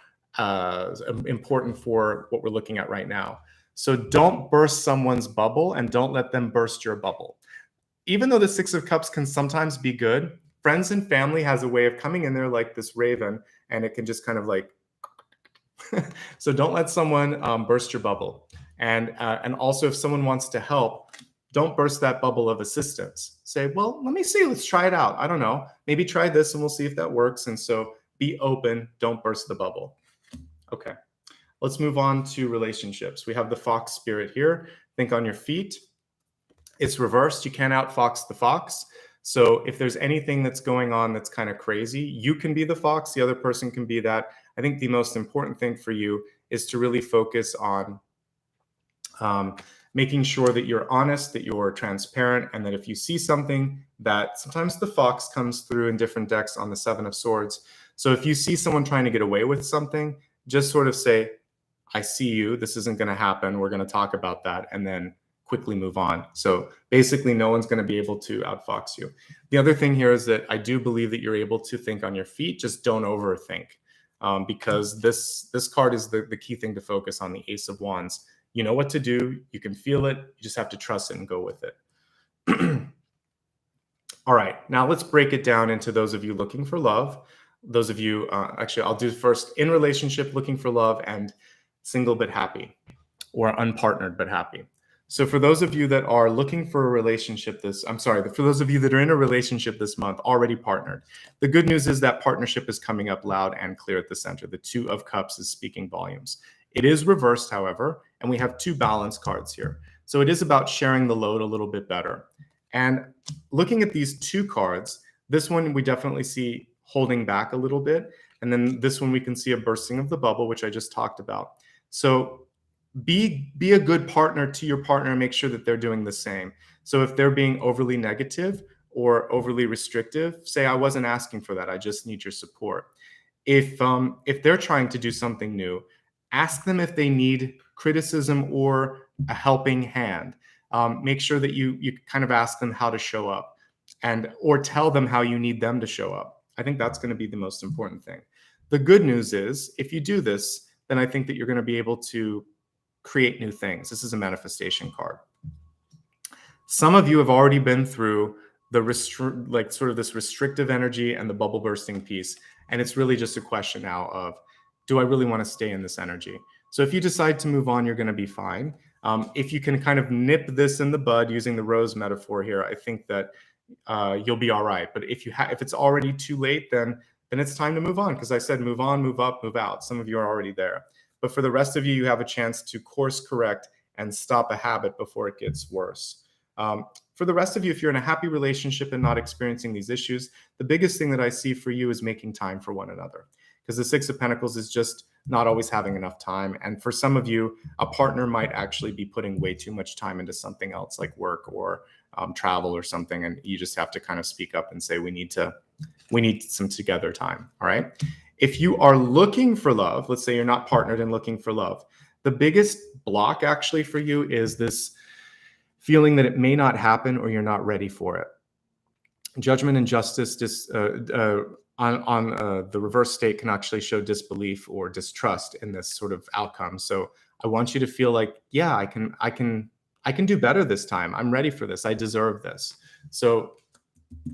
important for what we're looking at right now. So don't burst someone's bubble and don't let them burst your bubble. Even though the 6 of Cups can sometimes be good, friends and family has a way of coming in there like this raven, and it can just kind of like, so don't let someone burst your bubble. And also if someone wants to help, don't burst that bubble of assistance. Say, well, let me see, let's try it out. I don't know, maybe try this and we'll see if that works. And so be open, don't burst the bubble. Okay. Let's move on to relationships. We have the fox spirit here. Think on your feet. It's reversed. You can't outfox the fox. So if there's anything that's going on that's kind of crazy, you can be the fox. The other person can be that. I think the most important thing for you is to really focus on making sure that you're honest, that you're transparent, and that if you see something that sometimes the fox comes through in different decks on the 7 of Swords. So if you see someone trying to get away with something, just sort of say, I see you, this isn't going to happen, we're going to talk about that, and then quickly move on. So basically no one's going to be able to outfox you. The other thing here is that I do believe that you're able to think on your feet, just don't overthink, because this card is the key thing to focus on, the Ace of Wands. You know what to do, you can feel it, you just have to trust it and go with it. All right, now let's break it down into those of you looking for love. Those of you, actually I'll do first in relationship, looking for love, and single but happy, or unpartnered but happy. So for those of you that are looking for a relationship for those of you that are in a relationship this month, already partnered, the good news is that partnership is coming up loud and clear at the center. The 2 of Cups is speaking volumes. It is reversed, however, and we have 2 balance cards here. So it is about sharing the load a little bit better. And looking at these 2 cards, this one we definitely see holding back a little bit. And then this one we can see a bursting of the bubble, which I just talked about. So be a good partner to your partner and make sure that they're doing the same. So if they're being overly negative or overly restrictive, say, I wasn't asking for that. I just need your support. If they're trying to do something new, ask them if they need criticism or a helping hand. Make sure that you kind of ask them how to show up, and or tell them how you need them to show up. I think that's going to be the most important thing. The good news is, if you do this, then I think that you're going to be able to create new things. This is a manifestation card. Some of you have already been through the sort of this restrictive energy and the bubble bursting piece. And it's really just a question now of, do I really want to stay in this energy? So if you decide to move on, you're going to be fine. If you can kind of nip this in the bud using the rose metaphor here, I think that you'll be all right. But if it's already too late, then it's time to move on. Because I said move on, move up, move out. Some of you are already there. But for the rest of you, you have a chance to course correct and stop a habit before it gets worse. For the rest of you, if you're in a happy relationship and not experiencing these issues, the biggest thing that I see for you is making time for one another. Because the Six of Pentacles is just not always having enough time. And for some of you, a partner might actually be putting way too much time into something else like work or travel or something. And you just have to kind of speak up and say, we need some together time. All right. If you are looking for love, let's say you're not partnered and looking for love, the biggest block actually for you is this feeling that it may not happen or you're not ready for it. Judgment and justice on the reverse state can actually show disbelief or distrust in this sort of outcome. So I want you to feel like, yeah, I can do better this time. I'm ready for this. I deserve this. So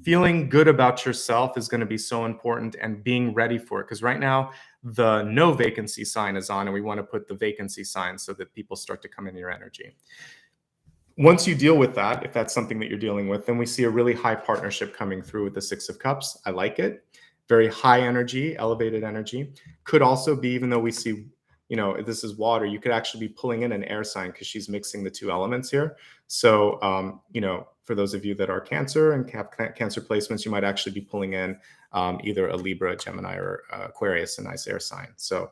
feeling good about yourself is going to be so important, and being ready for it. Because right now the no vacancy sign is on, and we want to put the vacancy sign so that people start to come in your energy. Once you deal with that, if that's something that you're dealing with, then we see a really high partnership coming through with the Six of Cups. I like it. Very high energy, elevated energy. Could also be, even though we see, this is water, you could actually be pulling in an air sign because she's mixing the two elements here. So, for those of you that are Cancer and have Cancer placements, you might actually be pulling in either a Libra, Gemini, or Aquarius, a nice air sign. So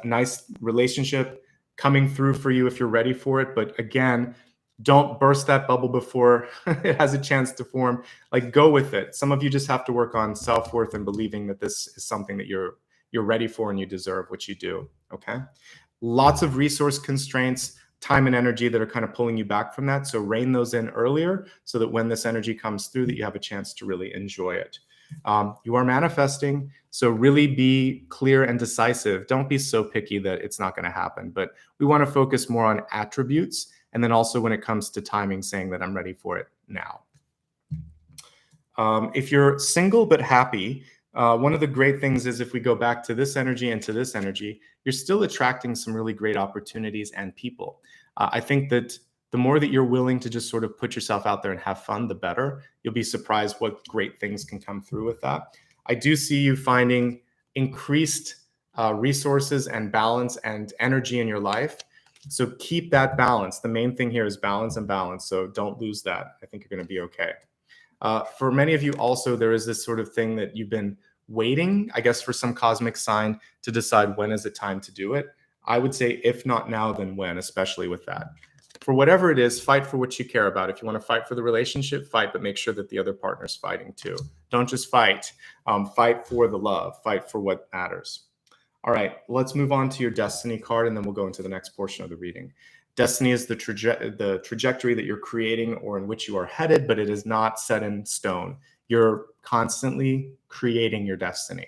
nice relationship coming through for you if you're ready for it. But again, don't burst that bubble before it has a chance to form. Like, go with it. Some of you just have to work on self-worth and believing that this is something that you're ready for and you deserve, which you do. Okay. Lots of resource constraints, time and energy that are kind of pulling you back from that. So rein those in earlier so that when this energy comes through, that you have a chance to really enjoy it. You are manifesting. So really be clear and decisive. Don't be so picky that it's not going to happen, but we want to focus more on attributes. And then also when it comes to timing, saying that I'm ready for it now. If you're single but happy, one of the great things is if we go back to this energy and to this energy, you're still attracting some really great opportunities and people. I think that the more that you're willing to just sort of put yourself out there and have fun, the better. You'll be surprised what great things can come through with that. I do see you finding increased resources and balance and energy in your life. So keep that balance. The main thing here is balance and balance. So don't lose that. I think you're going to be okay. For many of you also, there is this sort of thing that you've been waiting, I guess, for some cosmic sign to decide when is it time to do it. I would say if not now, then when, especially with that. For whatever it is, fight for what you care about. If you want to fight for the relationship, fight, but make sure that the other partner's fighting too. Don't just fight. Fight for the love. Fight for what matters. All right, let's move on to your destiny card, and then we'll go into the next portion of the reading. Destiny is the trajectory that you're creating or in which you are headed, but it is not set in stone. You're constantly creating your destiny.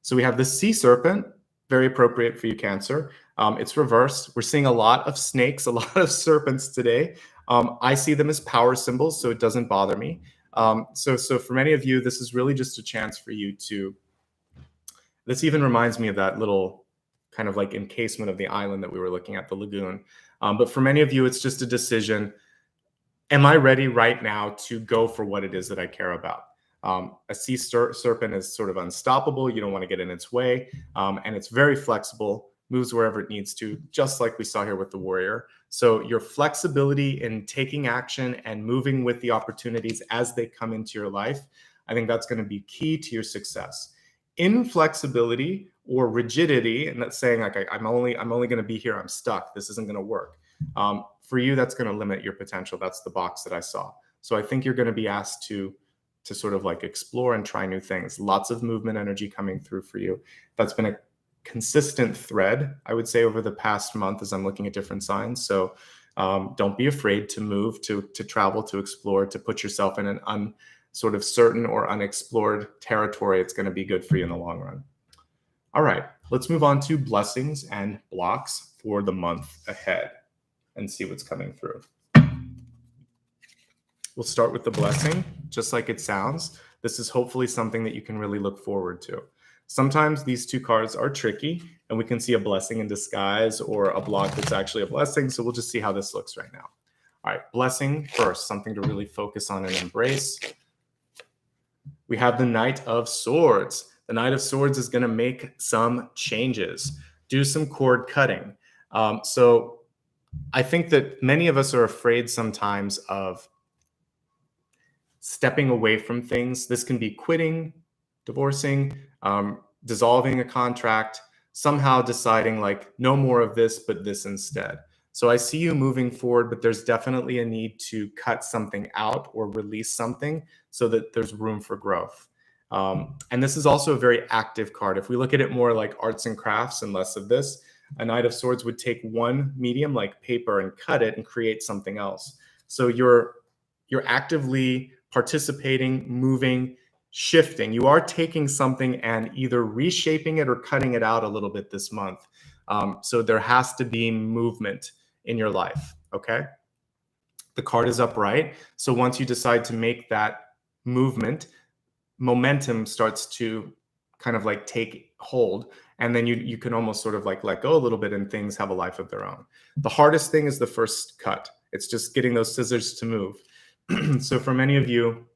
So we have the sea serpent, very appropriate for you, Cancer. It's reversed. We're seeing a lot of snakes, a lot of serpents today. I see them as power symbols, so it doesn't bother me. So for many of you, this is really just a chance for you to, this even reminds me of that little kind of like encasement of the island that we were looking at, the lagoon. But for many of you, it's just a decision. Am I ready right now to go for what it is that I care about? A sea serpent is sort of unstoppable. You don't want to get in its way. And it's very flexible, moves wherever it needs to, just like we saw here with the warrior. So your flexibility in taking action and moving with the opportunities as they come into your life, I think that's going to be key to your success. Inflexibility or rigidity, and that's saying like I'm only going to be here, I'm stuck, this isn't going to work. For you, that's going to limit your potential. That's the box that I saw. So I think you're going to be asked to to sort of like explore and try new things. Lots of movement energy coming through for you. That's been a consistent thread, I would say, over the past month as I'm looking at different signs. So don't be afraid to move, to travel, to explore, to put yourself in an sort of certain or unexplored territory. It's going to be good for you in the long run. All right, let's move on to blessings and blocks for the month ahead and see what's coming through. We'll start with the blessing, just like it sounds. This is hopefully something that you can really look forward to. Sometimes these two cards are tricky, and we can see a blessing in disguise or a block that's actually a blessing. So we'll just see how this looks right now. All right, blessing first, something to really focus on and embrace. We have the Knight of Swords. The Knight of Swords is going to make some changes, do some cord cutting. So I think that many of us are afraid sometimes of stepping away from things. This can be quitting, divorcing, dissolving a contract, somehow deciding like no more of this, but this instead. So I see you moving forward, but there's definitely a need to cut something out or release something so that there's room for growth. And this is also a very active card. If we look at it more like arts and crafts and less of this, a Knight of Swords would take one medium like paper and cut it and create something else. So you're actively participating, moving, shifting. You are taking something and either reshaping it or cutting it out a little bit this month. So there has to be movement in your life, okay? The card is upright. So once you decide to make that movement, momentum starts to kind of like take hold, and then you can almost sort of like let go a little bit and things have a life of their own. The hardest thing is the first cut. It's just getting those scissors to move. So for many of you,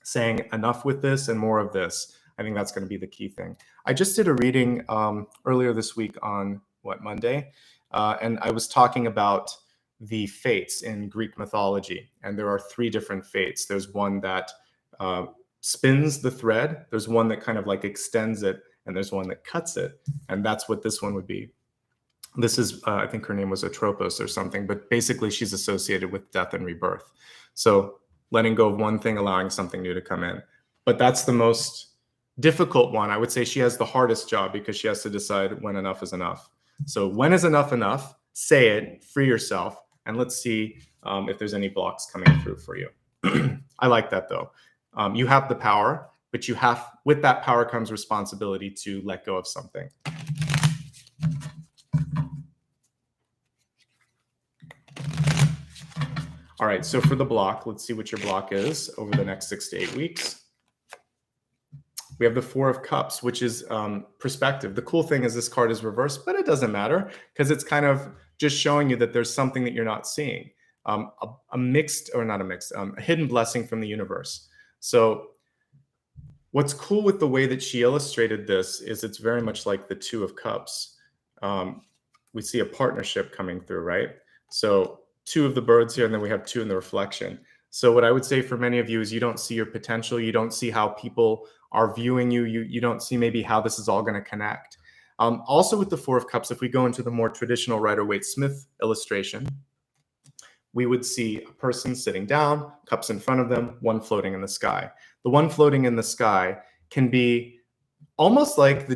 saying enough with this and more of this, I think that's going to be the key thing. I just did a reading earlier this week on Monday, and I was talking about the fates in Greek mythology, and there are 3 different fates. There's one that spins the thread, there's one that kind of like extends it, and there's one that cuts it, and that's what this one would be. This is, I think her name was Atropos or something, but basically she's associated with death and rebirth. So letting go of one thing, allowing something new to come in. But that's the most difficult one. I would say she has the hardest job because she has to decide when enough is enough. So when is enough enough? Say it, free yourself, and let's see if there's any blocks coming through for you. I like that though. You have the power, but with that power comes responsibility to let go of something. All right, so for the block, let's see what your block is over the next 6 to 8 weeks. We have the 4 of Cups, which is perspective. The cool thing is this card is reversed, but it doesn't matter because it's kind of just showing you that there's something that you're not seeing. A hidden blessing from the universe. So what's cool with the way that she illustrated this is it's very much like the 2 of Cups. We see a partnership coming through, right? So 2 of the birds here, and then we have 2 in the reflection. So what I would say for many of you is you don't see your potential. You don't see how people are viewing you. You don't see maybe how this is all going to connect. Also with the 4 of Cups, if we go into the more traditional Rider-Waite-Smith illustration, we would see a person sitting down, cups in front of them, one floating in the sky. The one floating in the sky can be almost like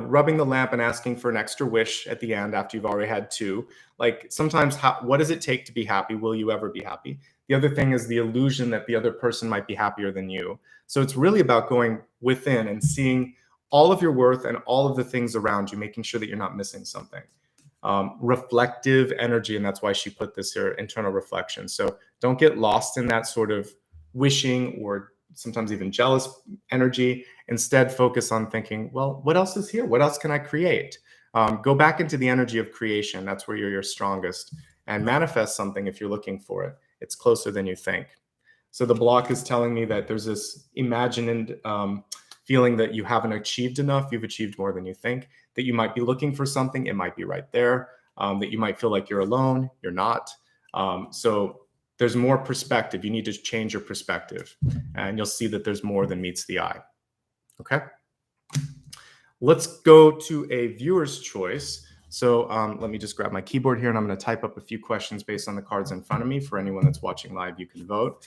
rubbing the lamp and asking for an extra wish at the end after you've already had 2. Like sometimes, what does it take to be happy? Will you ever be happy? The other thing is the illusion that the other person might be happier than you. So it's really about going within and seeing all of your worth and all of the things around you, making sure that you're not missing something. Reflective energy, and that's why she put this here, internal reflection. So don't get lost in that sort of wishing or sometimes even jealous energy. Instead, focus on thinking, well, what else is here? What else can I create? Go back into the energy of creation. That's where you're your strongest. And manifest something if you're looking for it. It's closer than you think. So the block is telling me that there's this imagined feeling that you haven't achieved enough. You've achieved more than you think. That you might be looking for something. It might be right there. That you might feel like you're alone. You're not. So there's more perspective. You need to change your perspective. And you'll see that there's more than meets the eye. Okay? Let's go to a viewer's choice. So let me just grab my keyboard here, and I'm going to type up a few questions based on the cards in front of me. For anyone that's watching live, you can vote.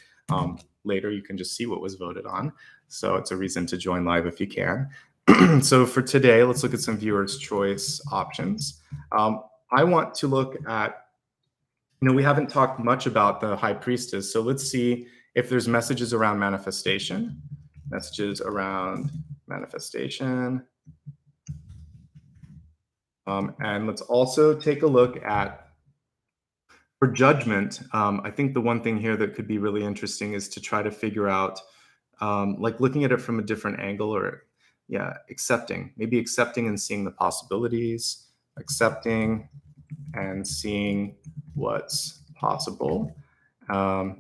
later you can just see what was voted on. So it's a reason to join live if you can. So for today, let's look at some viewers' choice options. I want to look at, we haven't talked much about the High Priestess. So let's see if there's messages around manifestation. Messages around manifestation. And let's also take a look at, for judgment, I think the one thing here that could be really interesting is to try to figure out, like looking at it from a different angle, or accepting, maybe accepting and seeing the possibilities, accepting and seeing what's possible. I'll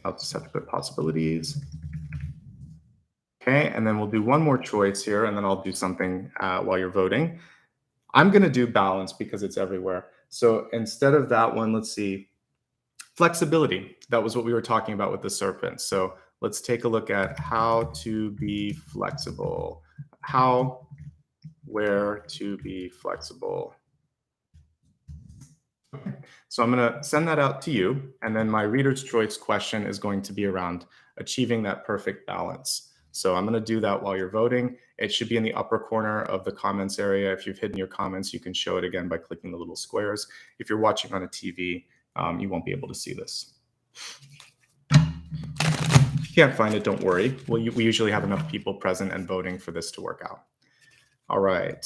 just have to put possibilities. Okay, and then we'll do one more choice here, and then I'll do something while you're voting. I'm going to do balance because it's everywhere. So instead of that one, let's see, flexibility. That was what we were talking about with the serpent. So let's take a look at how to be flexible. Where to be flexible. Okay. So I'm going to send that out to you. And then my reader's choice question is going to be around achieving that perfect balance. So I'm going to do that while you're voting. It should be in the upper corner of the comments area. If you've hidden your comments, you can show it again by clicking the little squares. If you're watching on a TV, you won't be able to see this. If you can't find it, don't worry. We usually have enough people present and voting for this to work out. All right.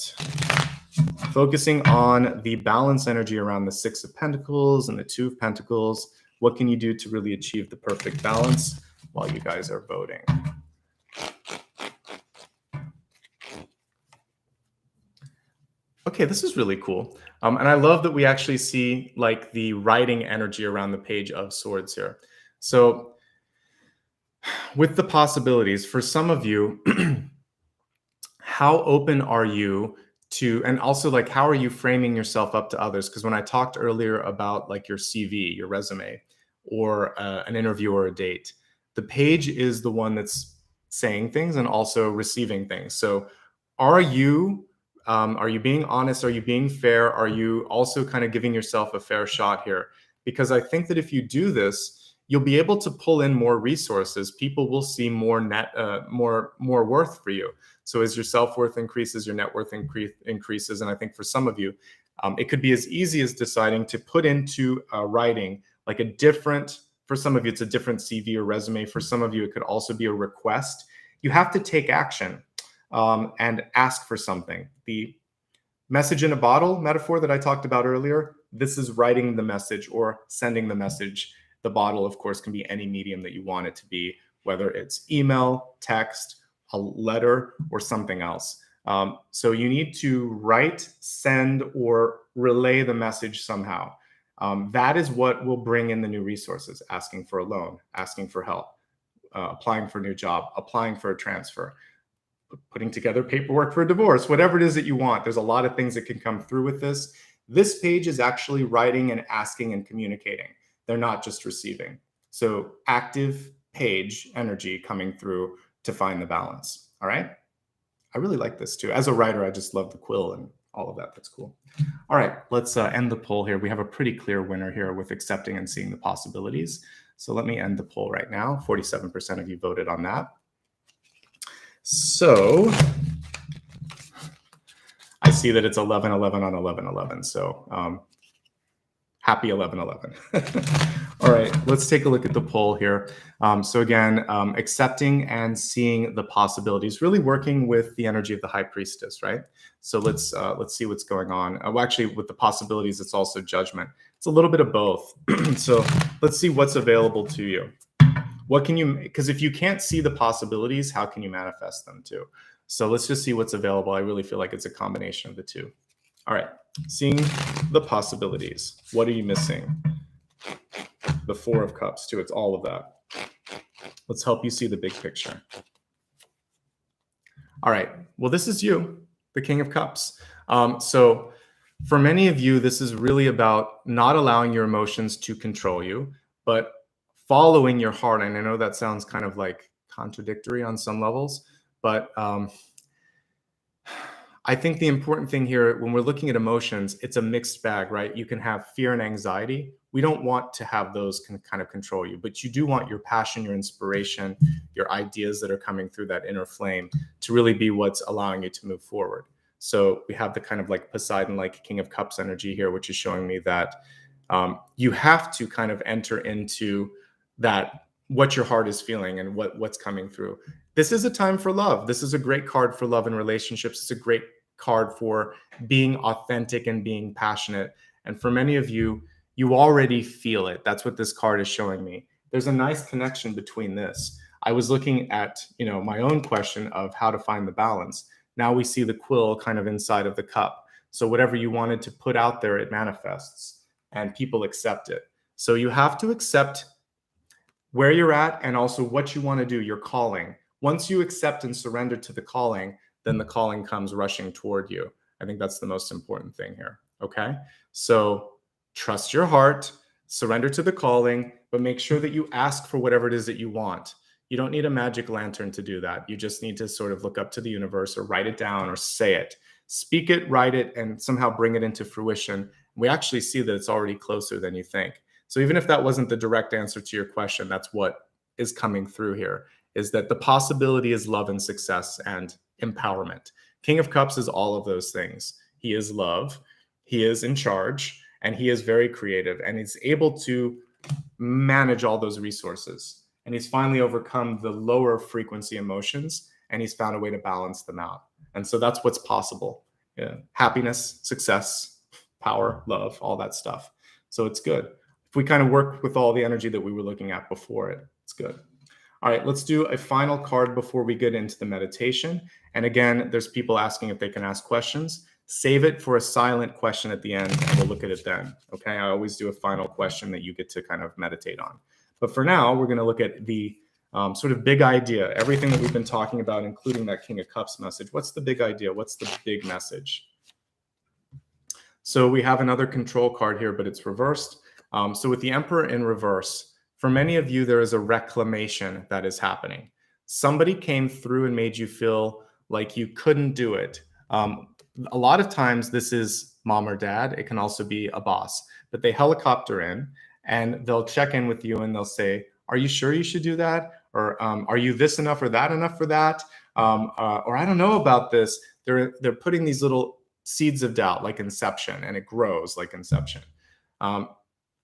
Focusing on the balance energy around the Six of Pentacles and the Two of Pentacles. What can you do to really achieve the perfect balance while you guys are voting? Okay, this is really cool. And I love that we actually see like the writing energy around the Page of Swords here. So with the possibilities, for some of you, how open are you to, and also like, how are you framing yourself up to others? Because when I talked earlier about like your CV, your resume, or an interview or a date, the page is the one that's saying things and also receiving things. So are you being honest? Are you being fair? Are you also kind of giving yourself a fair shot here? Because I think that if you do this, you'll be able to pull in more resources. People will see more more worth for you. So as your self-worth increases, your net worth increases. And I think for some of you, it could be as easy as deciding to put into writing like a different, for some of you, it's a different CV or resume. For some of you, it could also be a request. You have to take action and ask for something. The message in a bottle metaphor that I talked about earlier, this is writing the message or sending the message. The bottle, of course, can be any medium that you want it to be, whether it's email, text, a letter, or something else. So you need to write, send, or relay the message somehow. That is what will bring in the new resources: asking for a loan, asking for help, applying for a new job, applying for a transfer, putting together paperwork for a divorce, whatever it is that you want. There's a lot of things that can come through with this. This page is actually writing and asking and communicating. They're not just receiving. So active page energy coming through to find the balance. All right. I really like this too. As a writer, I just love the quill and all of that. That's cool. All right, let's end the poll here. We have a pretty clear winner here with accepting and seeing the possibilities. So let me end the poll right now. 47% of you voted on that. So I see that it's 11-11 on 11-11. So happy 11-11. All right, let's take a look at the poll here. So again, accepting and seeing the possibilities, really working with the energy of the High Priestess, right? So let's see what's going on. Well, actually, with the possibilities, it's also judgment. It's a little bit of both. So let's see what's available to you. What can you, because if you can't see the possibilities, how can you manifest them too? So let's just see what's available. I really feel like it's a combination of the two. All right, seeing the possibilities. What are you missing? The Four of Cups too, it's all of that. Let's help you see the big picture. All right, well, this is you, the King of Cups. So for many of you, this is really about not allowing your emotions to control you, but following your heart. And I know that sounds kind of like contradictory on some levels, but I think the important thing here, when we're looking at emotions, it's a mixed bag, right? You can have fear and anxiety. We don't want to have those kind of control you, but you do want your passion, your inspiration, your ideas that are coming through that inner flame to really be what's allowing you to move forward. So we have the kind of like Poseidon, like King of Cups energy here, which is showing me that you have to kind of enter into that, what your heart is feeling and what's coming through. This is a time for love. This is a great card for love and relationships. It's a great card for being authentic and being passionate. And for many of you, you already feel it. That's what this card is showing me. There's a nice connection between this. I was looking at, my own question of how to find the balance. Now we see the quill kind of inside of the cup. So whatever you wanted to put out there, it manifests and people accept it. So you have to accept where you're at and also what you want to do, your calling. Once you accept and surrender to the calling, then the calling comes rushing toward you. I think that's the most important thing here. Okay. So trust your heart, surrender to the calling, but make sure that you ask for whatever it is that you want. You don't need a magic lantern to do that. You just need to sort of look up to the universe or write it down or say it. Speak it, write it, and somehow bring it into fruition. We actually see that it's already closer than you think. So even if that wasn't the direct answer to your question, that's what is coming through here, is that the possibility is love and success and empowerment. King of Cups is all of those things. He is love, he is in charge, and he is very creative, and he's able to manage all those resources. And he's finally overcome the lower frequency emotions, and he's found a way to balance them out. And so that's what's possible. Yeah. Happiness, success, power, love, all that stuff. So it's good. If we kind of work with all the energy that we were looking at before it, it's good. All right, let's do a final card before we get into the meditation. And again, there's people asking if they can ask questions. Save it for a silent question at the end, and we'll look at it then. Okay, I always do a final question that you get to kind of meditate on. But for now, we're going to look at the sort of big idea, everything that we've been talking about, including that King of Cups message. What's the big idea? What's the big message? So we have another control card here, but it's reversed. So with the Emperor in reverse, for many of you, there is a reclamation that is happening. Somebody came through and made you feel like you couldn't do it. A lot of times this is mom or dad. It can also be a boss, but they helicopter in and they'll check in with you and they'll say, are you sure you should do that? Or are you this enough or that enough for that? Or I don't know about this. They're putting these little seeds of doubt like inception, and it grows like inception.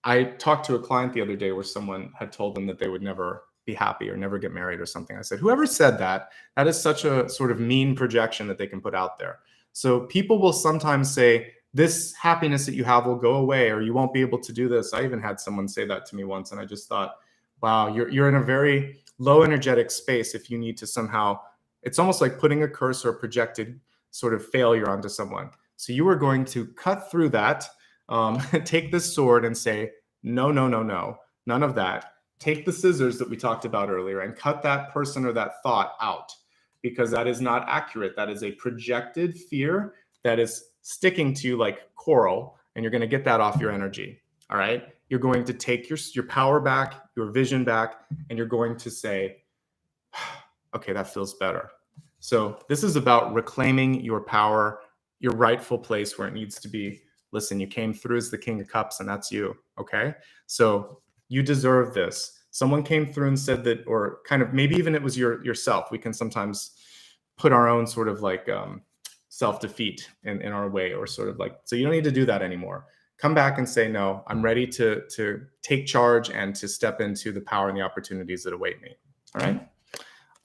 I talked to a client the other day where someone had told them that they would never be happy or never get married or something. I said, whoever said that, that is such a sort of mean projection that they can put out there. So people will sometimes say, this happiness that you have will go away, or you won't be able to do this. I even had someone say that to me once, and I just thought, wow, you're in a very low energetic space if you need to somehow, it's almost like putting a curse or a projected sort of failure onto someone. So you are going to cut through that, take this sword and say, no, no, no, no, none of that. Take the scissors that we talked about earlier and cut that person or that thought out, because that is not accurate. That is a projected fear that is sticking to you like coral, and you're going to get that off your energy. All right. You're going to take your power back, your vision back, and you're going to say, okay, that feels better. So this is about reclaiming your power, your rightful place where it needs to be. Listen, you came through as the King of Cups, and that's you. Okay. So you deserve this. Someone came through and said that, or kind of maybe even it was yourself. We can sometimes put our own sort of like self-defeat in our way, or sort of like, so you don't need to do that anymore. Come back and say, no, I'm ready to take charge and to step into the power and the opportunities that await me. All right.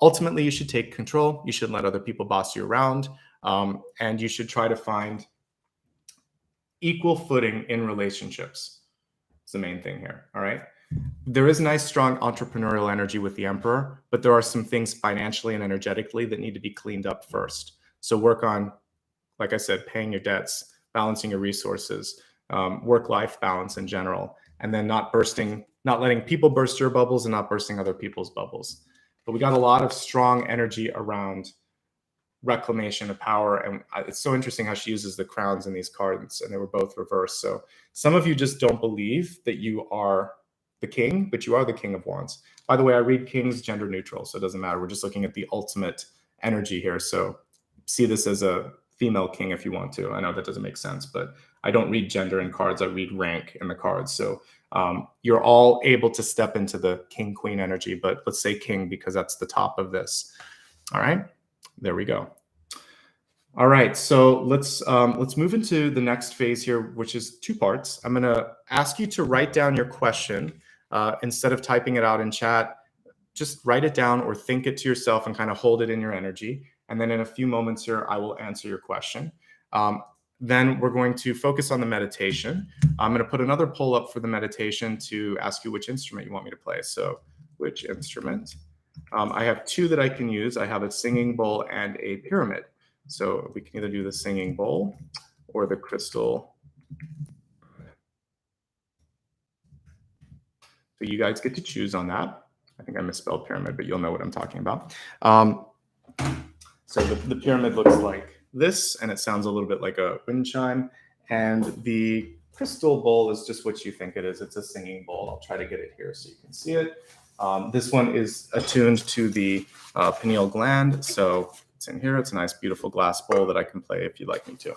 Ultimately, you should take control. You shouldn't let other people boss you around. And you should try to find equal footing in relationships. It's the main thing here. All right. There is nice, strong entrepreneurial energy with the Emperor, but there are some things financially and energetically that need to be cleaned up first. So work on, like I said, paying your debts, balancing your resources, work-life balance in general, and then not letting people burst your bubbles and not bursting other people's bubbles. But we got a lot of strong energy around reclamation of power. And it's so interesting how she uses the crowns in these cards, and they were both reversed. So some of you just don't believe that you are the king, but you are the King of Wands. By the way, I read kings gender neutral, so it doesn't matter. We're just looking at the ultimate energy here. So see this as a female king if you want to. I know that doesn't make sense, but I don't read gender in cards. I read rank in the cards. So you're all able to step into the king queen energy, but let's say king because that's the top of this. All right, there we go. All right, so let's move into the next phase here, which is two parts. I'm going to ask you to write down your question instead of typing it out in chat. Just write it down or think it to yourself and kind of hold it in your energy. And then in a few moments here, I will answer your question. Then we're going to focus on the meditation. I'm going to put another poll up for the meditation to ask you which instrument you want me to play. So which instrument? I have two that I can use. I have a singing bowl and a pyramid. So we can either do the singing bowl or the crystal. So you guys get to choose on that. I think I misspelled pyramid, but you'll know what I'm talking about. So the pyramid looks like this, and it sounds a little bit like a wind chime. And the crystal bowl is just what you think it is. It's a singing bowl. I'll try to get it here so you can see it. This one is attuned to the pineal gland. So it's in here. It's a nice, beautiful glass bowl that I can play if you'd like me to.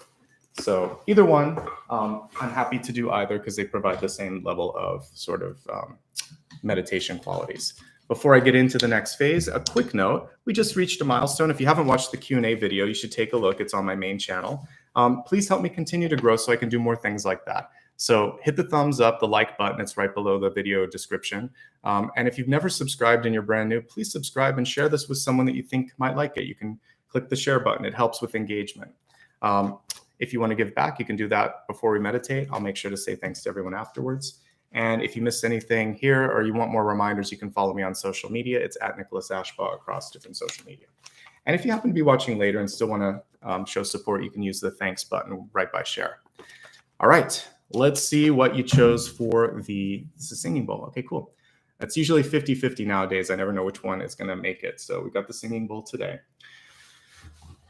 So either one, I'm happy to do either because they provide the same level of sort of meditation qualities. Before I get into the next phase, a quick note. We just reached a milestone. If you haven't watched the Q&A video, you should take a look. It's on my main channel. Please help me continue to grow so I can do more things like that. So hit the thumbs up, the like button. It's right below the video description. And if you've never subscribed and you're brand new, please subscribe and share this with someone that you think might like it. You can click the share button. It helps with engagement. If you want to give back, you can do that before we meditate. I'll make sure to say thanks to everyone afterwards. And if you missed anything here or you want more reminders, you can follow me on social media. It's at Nicholas Ashbaugh across different social media. And if you happen to be watching later and still want to show support, you can use the thanks button right by share. All right, let's see what you chose for this is singing bowl. Okay, cool. That's usually 50-50 nowadays. I never know which one is going to make it. So we got the singing bowl today.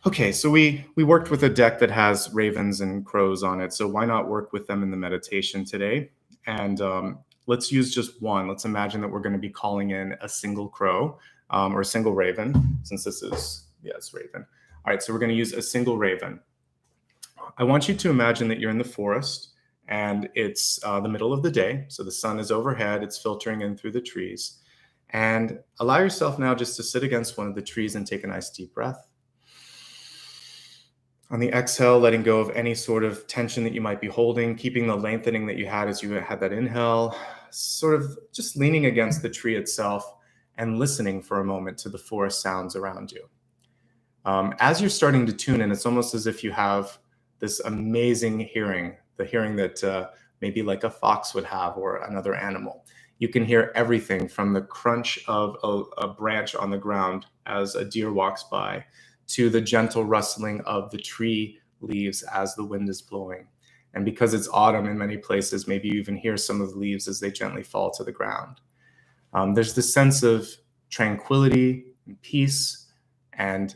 Okay, so we worked with a deck that has ravens and crows on it. So why not work with them in the meditation today? And let's use just one. Let's imagine that we're going to be calling in a single crow or a single raven, since this is, it's raven. All right, so we're going to use a single raven. I want you to imagine that you're in the forest and it's the middle of the day. So the sun is overhead, it's filtering in through the trees. And allow yourself now just to sit against one of the trees and take a nice deep breath. On the exhale, letting go of any sort of tension that you might be holding, keeping the lengthening that you had as you had that inhale, sort of just leaning against the tree itself and listening for a moment to the forest sounds around you. As you're starting to tune in, it's almost as if you have this amazing hearing, the hearing that maybe like a fox would have or another animal. You can hear everything from the crunch of a branch on the ground as a deer walks by, to the gentle rustling of the tree leaves as the wind is blowing. And because it's autumn in many places, maybe you even hear some of the leaves as they gently fall to the ground. There's this sense of tranquility and peace and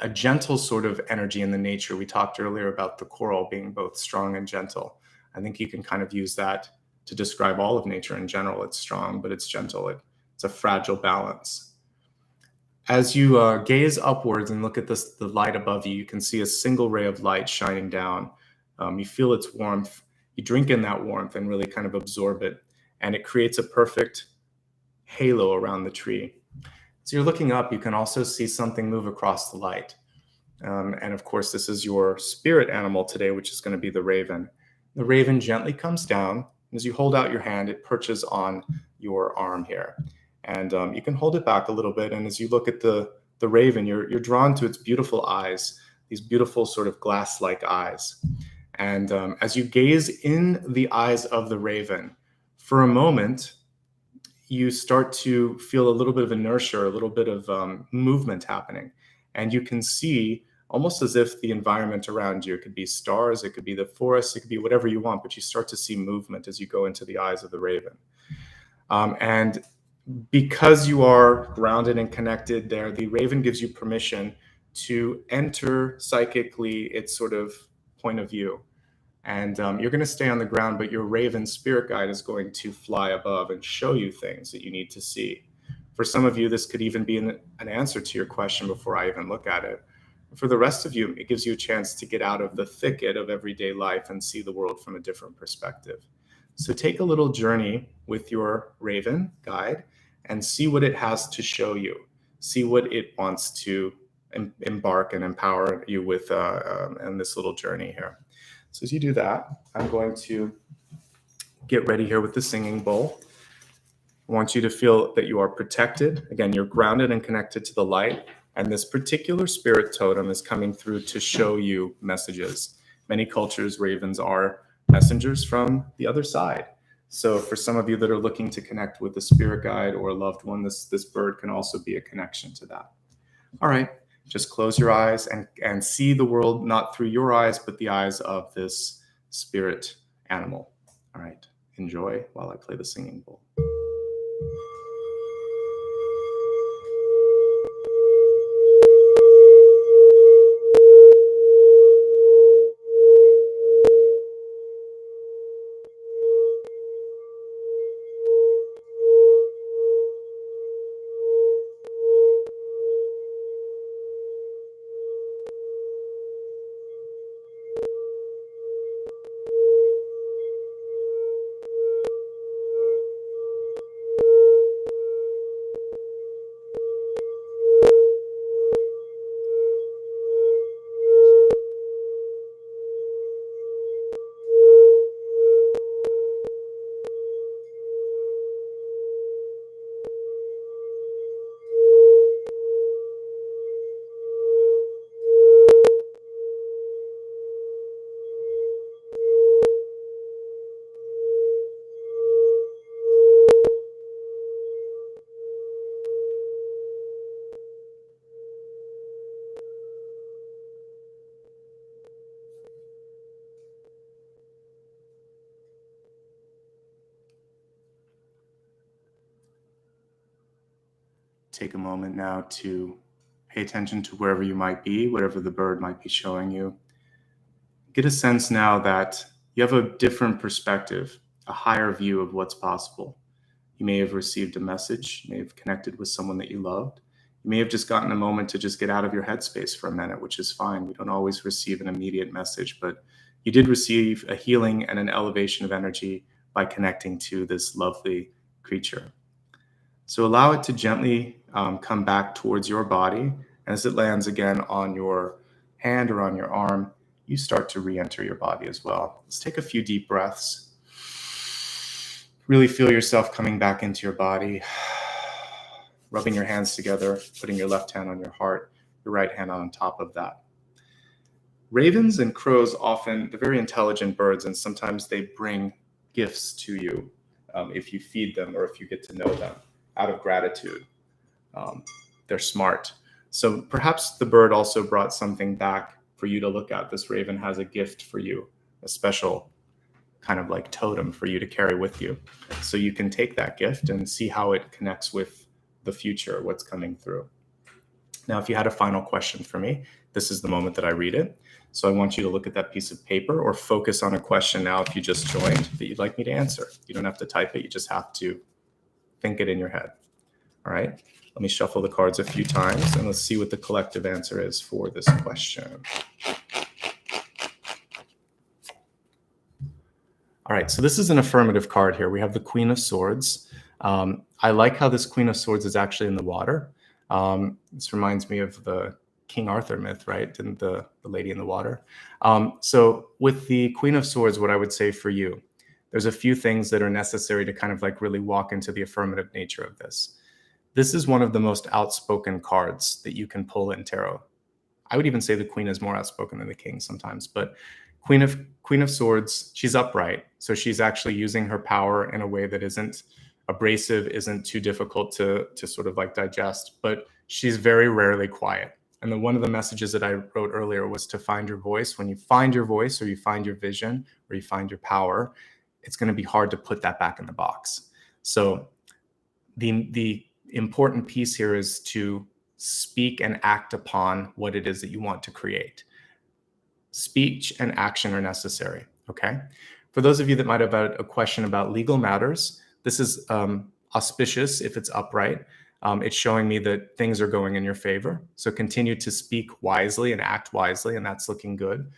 a gentle sort of energy in the nature. We talked earlier about the coral being both strong and gentle. I think you can kind of use that to describe all of nature in general. It's strong, but it's gentle. It's a fragile balance. As you gaze upwards and look at the light above you, you can see a single ray of light shining down. You feel its warmth. You drink in that warmth and really kind of absorb it. And it creates a perfect halo around the tree. As you're looking up, you can also see something move across the light. And of course, this is your spirit animal today, which is going to be the raven. The raven gently comes down. As you hold out your hand, it perches on your arm here. And you can hold it back a little bit. And as you look at the raven, you're drawn to its beautiful eyes, these beautiful sort of glass-like eyes. And as you gaze in the eyes of the raven, for a moment, you start to feel a little bit of inertia, a little bit of movement happening. And you can see almost as if the environment around you, it could be stars, it could be the forest, it could be whatever you want, but you start to see movement as you go into the eyes of the raven. And because you are grounded and connected there, the raven gives you permission to enter psychically its sort of point of view. And you're going to stay on the ground, but your raven spirit guide is going to fly above and show you things that you need to see. For some of you, this could even be an answer to your question before I even look at it. For the rest of you, it gives you a chance to get out of the thicket of everyday life and see the world from a different perspective. So take a little journey with your raven guide and see what it has to show you. See what it wants to embark and empower you with in this little journey here. So as you do that, I'm going to get ready here with the singing bowl. I want you to feel that you are protected. Again, you're grounded and connected to the light. And this particular spirit totem is coming through to show you messages. Many cultures, ravens are messengers from the other side. So for some of you that are looking to connect with a spirit guide or a loved one, this bird can also be a connection to that. All right, just close your eyes and see the world not through your eyes, but the eyes of this spirit animal. All right, enjoy while I play the singing bowl. Take a moment now to pay attention to wherever you might be, whatever the bird might be showing you. Get a sense now that you have a different perspective, a higher view of what's possible. You may have received a message, you may have connected with someone that you loved. You may have just gotten a moment to just get out of your headspace for a minute, which is fine. We don't always receive an immediate message, but you did receive a healing and an elevation of energy by connecting to this lovely creature. So allow it to gently come back towards your body. And as it lands again on your hand or on your arm, you start to re-enter your body as well. Let's take a few deep breaths. Really feel yourself coming back into your body, rubbing your hands together, putting your left hand on your heart, your right hand on top of that. Ravens and crows often, they're very intelligent birds, and sometimes they bring gifts to you if you feed them or if you get to know them out of gratitude. They're smart. So perhaps the bird also brought something back for you to look at. This raven has a gift for you, a special kind of like totem for you to carry with you. So you can take that gift and see how it connects with the future, what's coming through. Now, if you had a final question for me, this is the moment that I read it. So I want you to look at that piece of paper or focus on a question now if you just joined that you'd like me to answer. You don't have to type it, you just have to think it in your head. All right, let me shuffle the cards a few times and let's see what the collective answer is for this question. All right, so this is an affirmative card here. We have the Queen of Swords. I like how this Queen of Swords is actually in the water. This reminds me of the King Arthur myth, right? Didn't the lady in the water? So with the Queen of Swords, what I would say for you, there's a few things that are necessary to kind of like really walk into the affirmative nature of this. This is one of the most outspoken cards that you can pull in tarot. I would even say the Queen is more outspoken than the King sometimes, but Queen of Swords, she's upright. So she's actually using her power in a way that isn't abrasive, isn't too difficult to sort of like digest, but she's very rarely quiet. And one of the messages that I wrote earlier was to find your voice. When you find your voice or you find your vision or you find your power, it's going to be hard to put that back in the box. So the important piece here is to speak and act upon what it is that you want to create. Speech and action are necessary, okay? For those of you that might have a question about legal matters, this is auspicious if it's upright. it's showing me that things are going in your favor. So continue to speak wisely and act wisely, and that's looking good.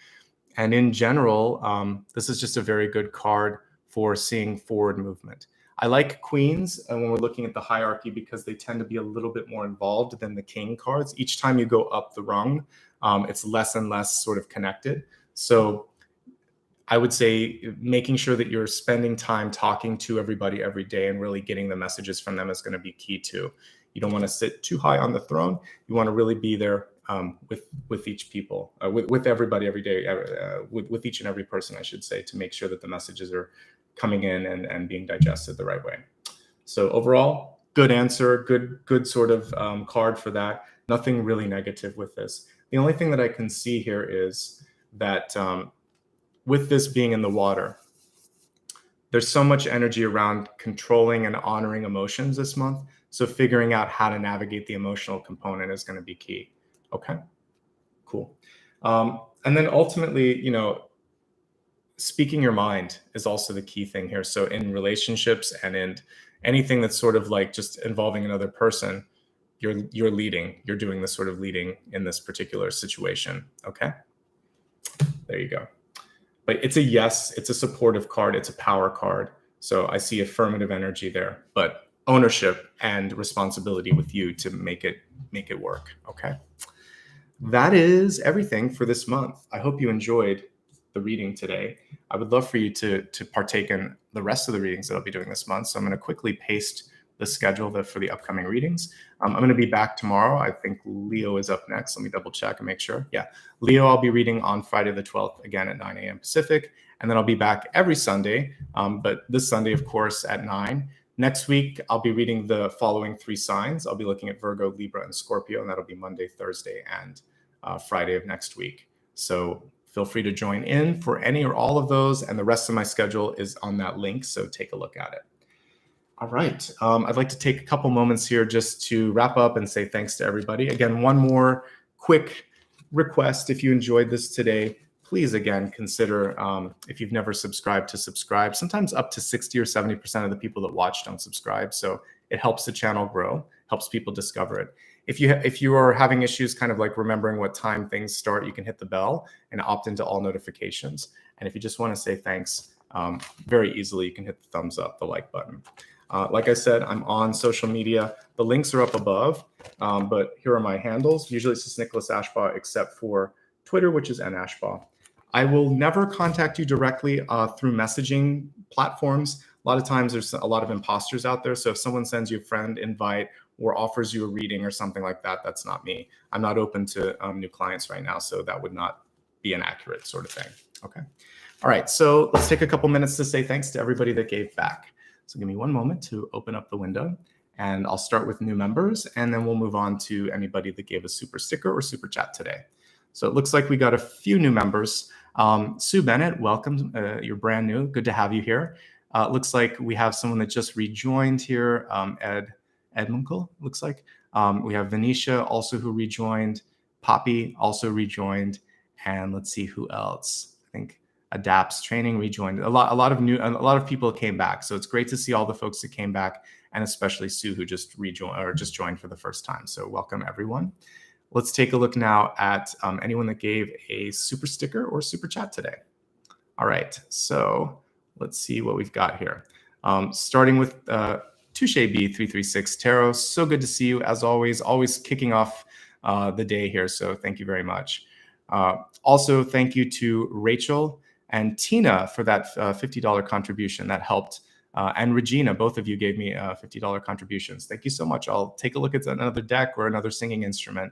And in general, this is just a very good card for seeing forward movement. I like queens when we're looking at the hierarchy because they tend to be a little bit more involved than the king cards. Each time you go up the rung, it's less and less sort of connected. So I would say making sure that you're spending time talking to everybody every day and really getting the messages from them is going to be key too. You don't want to sit too high on the throne. You want to really be there with each people, with everybody every day, with each and every person, I should say, to make sure that the messages are coming in and being digested the right way. So overall, good answer, good sort of card for that. Nothing really negative with this. The only thing that I can see here is that with this being in the water, there's so much energy around controlling and honoring emotions this month. So figuring out how to navigate the emotional component is going to be key. Okay, cool. And then ultimately, you know, speaking your mind is also the key thing here. So in relationships and in anything that's sort of like just involving another person, you're leading, you're doing this sort of leading in this particular situation. Okay, there you go. But it's a yes, it's a supportive card, it's a power card. So I see affirmative energy there, but ownership and responsibility with you to make it work. Okay. That is everything for this month. I hope you enjoyed the reading today. I would love for you to partake in the rest of the readings that I'll be doing this month. So I'm going to quickly paste the schedule for the upcoming readings. I'm going to be back tomorrow. I think Leo is up next. Let me double check and make sure. Yeah, Leo, I'll be reading on Friday the 12th, again at 9 a.m. Pacific. And then I'll be back every Sunday, but this Sunday, of course, at 9. Next week, I'll be reading the following 3 signs. I'll be looking at Virgo, Libra, and Scorpio, and that'll be Monday, Thursday, and Friday of next week. So feel free to join in for any or all of those, and the rest of my schedule is on that link, so take a look at it. All right, I'd like to take a couple moments here just to wrap up and say thanks to everybody. Again, one more quick request. If you enjoyed this today, please, again, consider, if you've never subscribed, to subscribe. Sometimes up to 60 or 70% of the people that watch don't subscribe, so it helps the channel grow, helps people discover it. If you are having issues kind of like remembering what time things start, you can hit the bell and opt into all notifications. And if you just want to say thanks, very easily, you can hit the thumbs up, the like button. Like I said, I'm on social media. The links are up above, but here are my handles. Usually it's just Nicholas Ashbaugh, except for Twitter, which is @Ashbaugh. I will never contact you directly through messaging platforms. A lot of times there's a lot of imposters out there. So if someone sends you a friend invite or offers you a reading or something like that, that's not me. I'm not open to new clients right now, so that would not be an accurate sort of thing. Okay. All right, so let's take a couple minutes to say thanks to everybody that gave back. So give me one moment to open up the window, and I'll start with new members, and then we'll move on to anybody that gave a super sticker or super chat today. So it looks like we got a few new members. Sue Bennett, welcome. You're brand new. Good to have you here. Looks like we have someone that just rejoined here, Ed Munkel, looks like. We have Venetia also who rejoined. Poppy also rejoined. And let's see who else. I think Adapts Training rejoined. A lot of people came back. So it's great to see all the folks that came back, and especially Sue, who just rejoined or just joined for the first time. So welcome everyone. Let's take a look now at anyone that gave a super sticker or super chat today. All right, so let's see what we've got here. Starting with Touche B336 Tarot. So good to see you as always kicking off the day here. So thank you very much. Also, thank you to Rachel and Tina for that $50 contribution that helped. And Regina, both of you gave me $50 contributions. Thank you so much. I'll take a look at another deck or another singing instrument.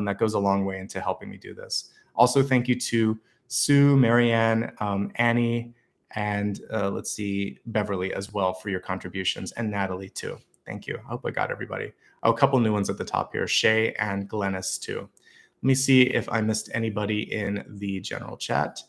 That goes a long way into helping me do this. Also, thank you to Sue, Marianne, Annie, and let's see, Beverly as well for your contributions, and Natalie too. Thank you. I hope I got everybody. Oh, a couple new ones at the top here, Shay and Glennis too. Let me see if I missed anybody in the general chat.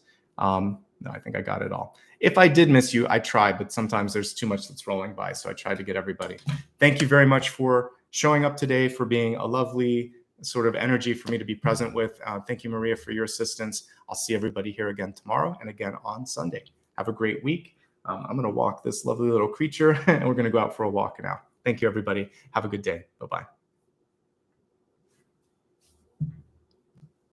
No, I think I got it all. If I did miss you, I tried, but sometimes there's too much that's rolling by, so I tried to get everybody. Thank you very much for showing up today, for being a lovely sort of energy for me to be present with. Thank you, Maria, for your assistance. I'll see everybody here again tomorrow and again on Sunday. Have a great week. I'm going to walk this lovely little creature, and we're going to go out for a walk now. Thank you, everybody. Have a good day. Bye-bye.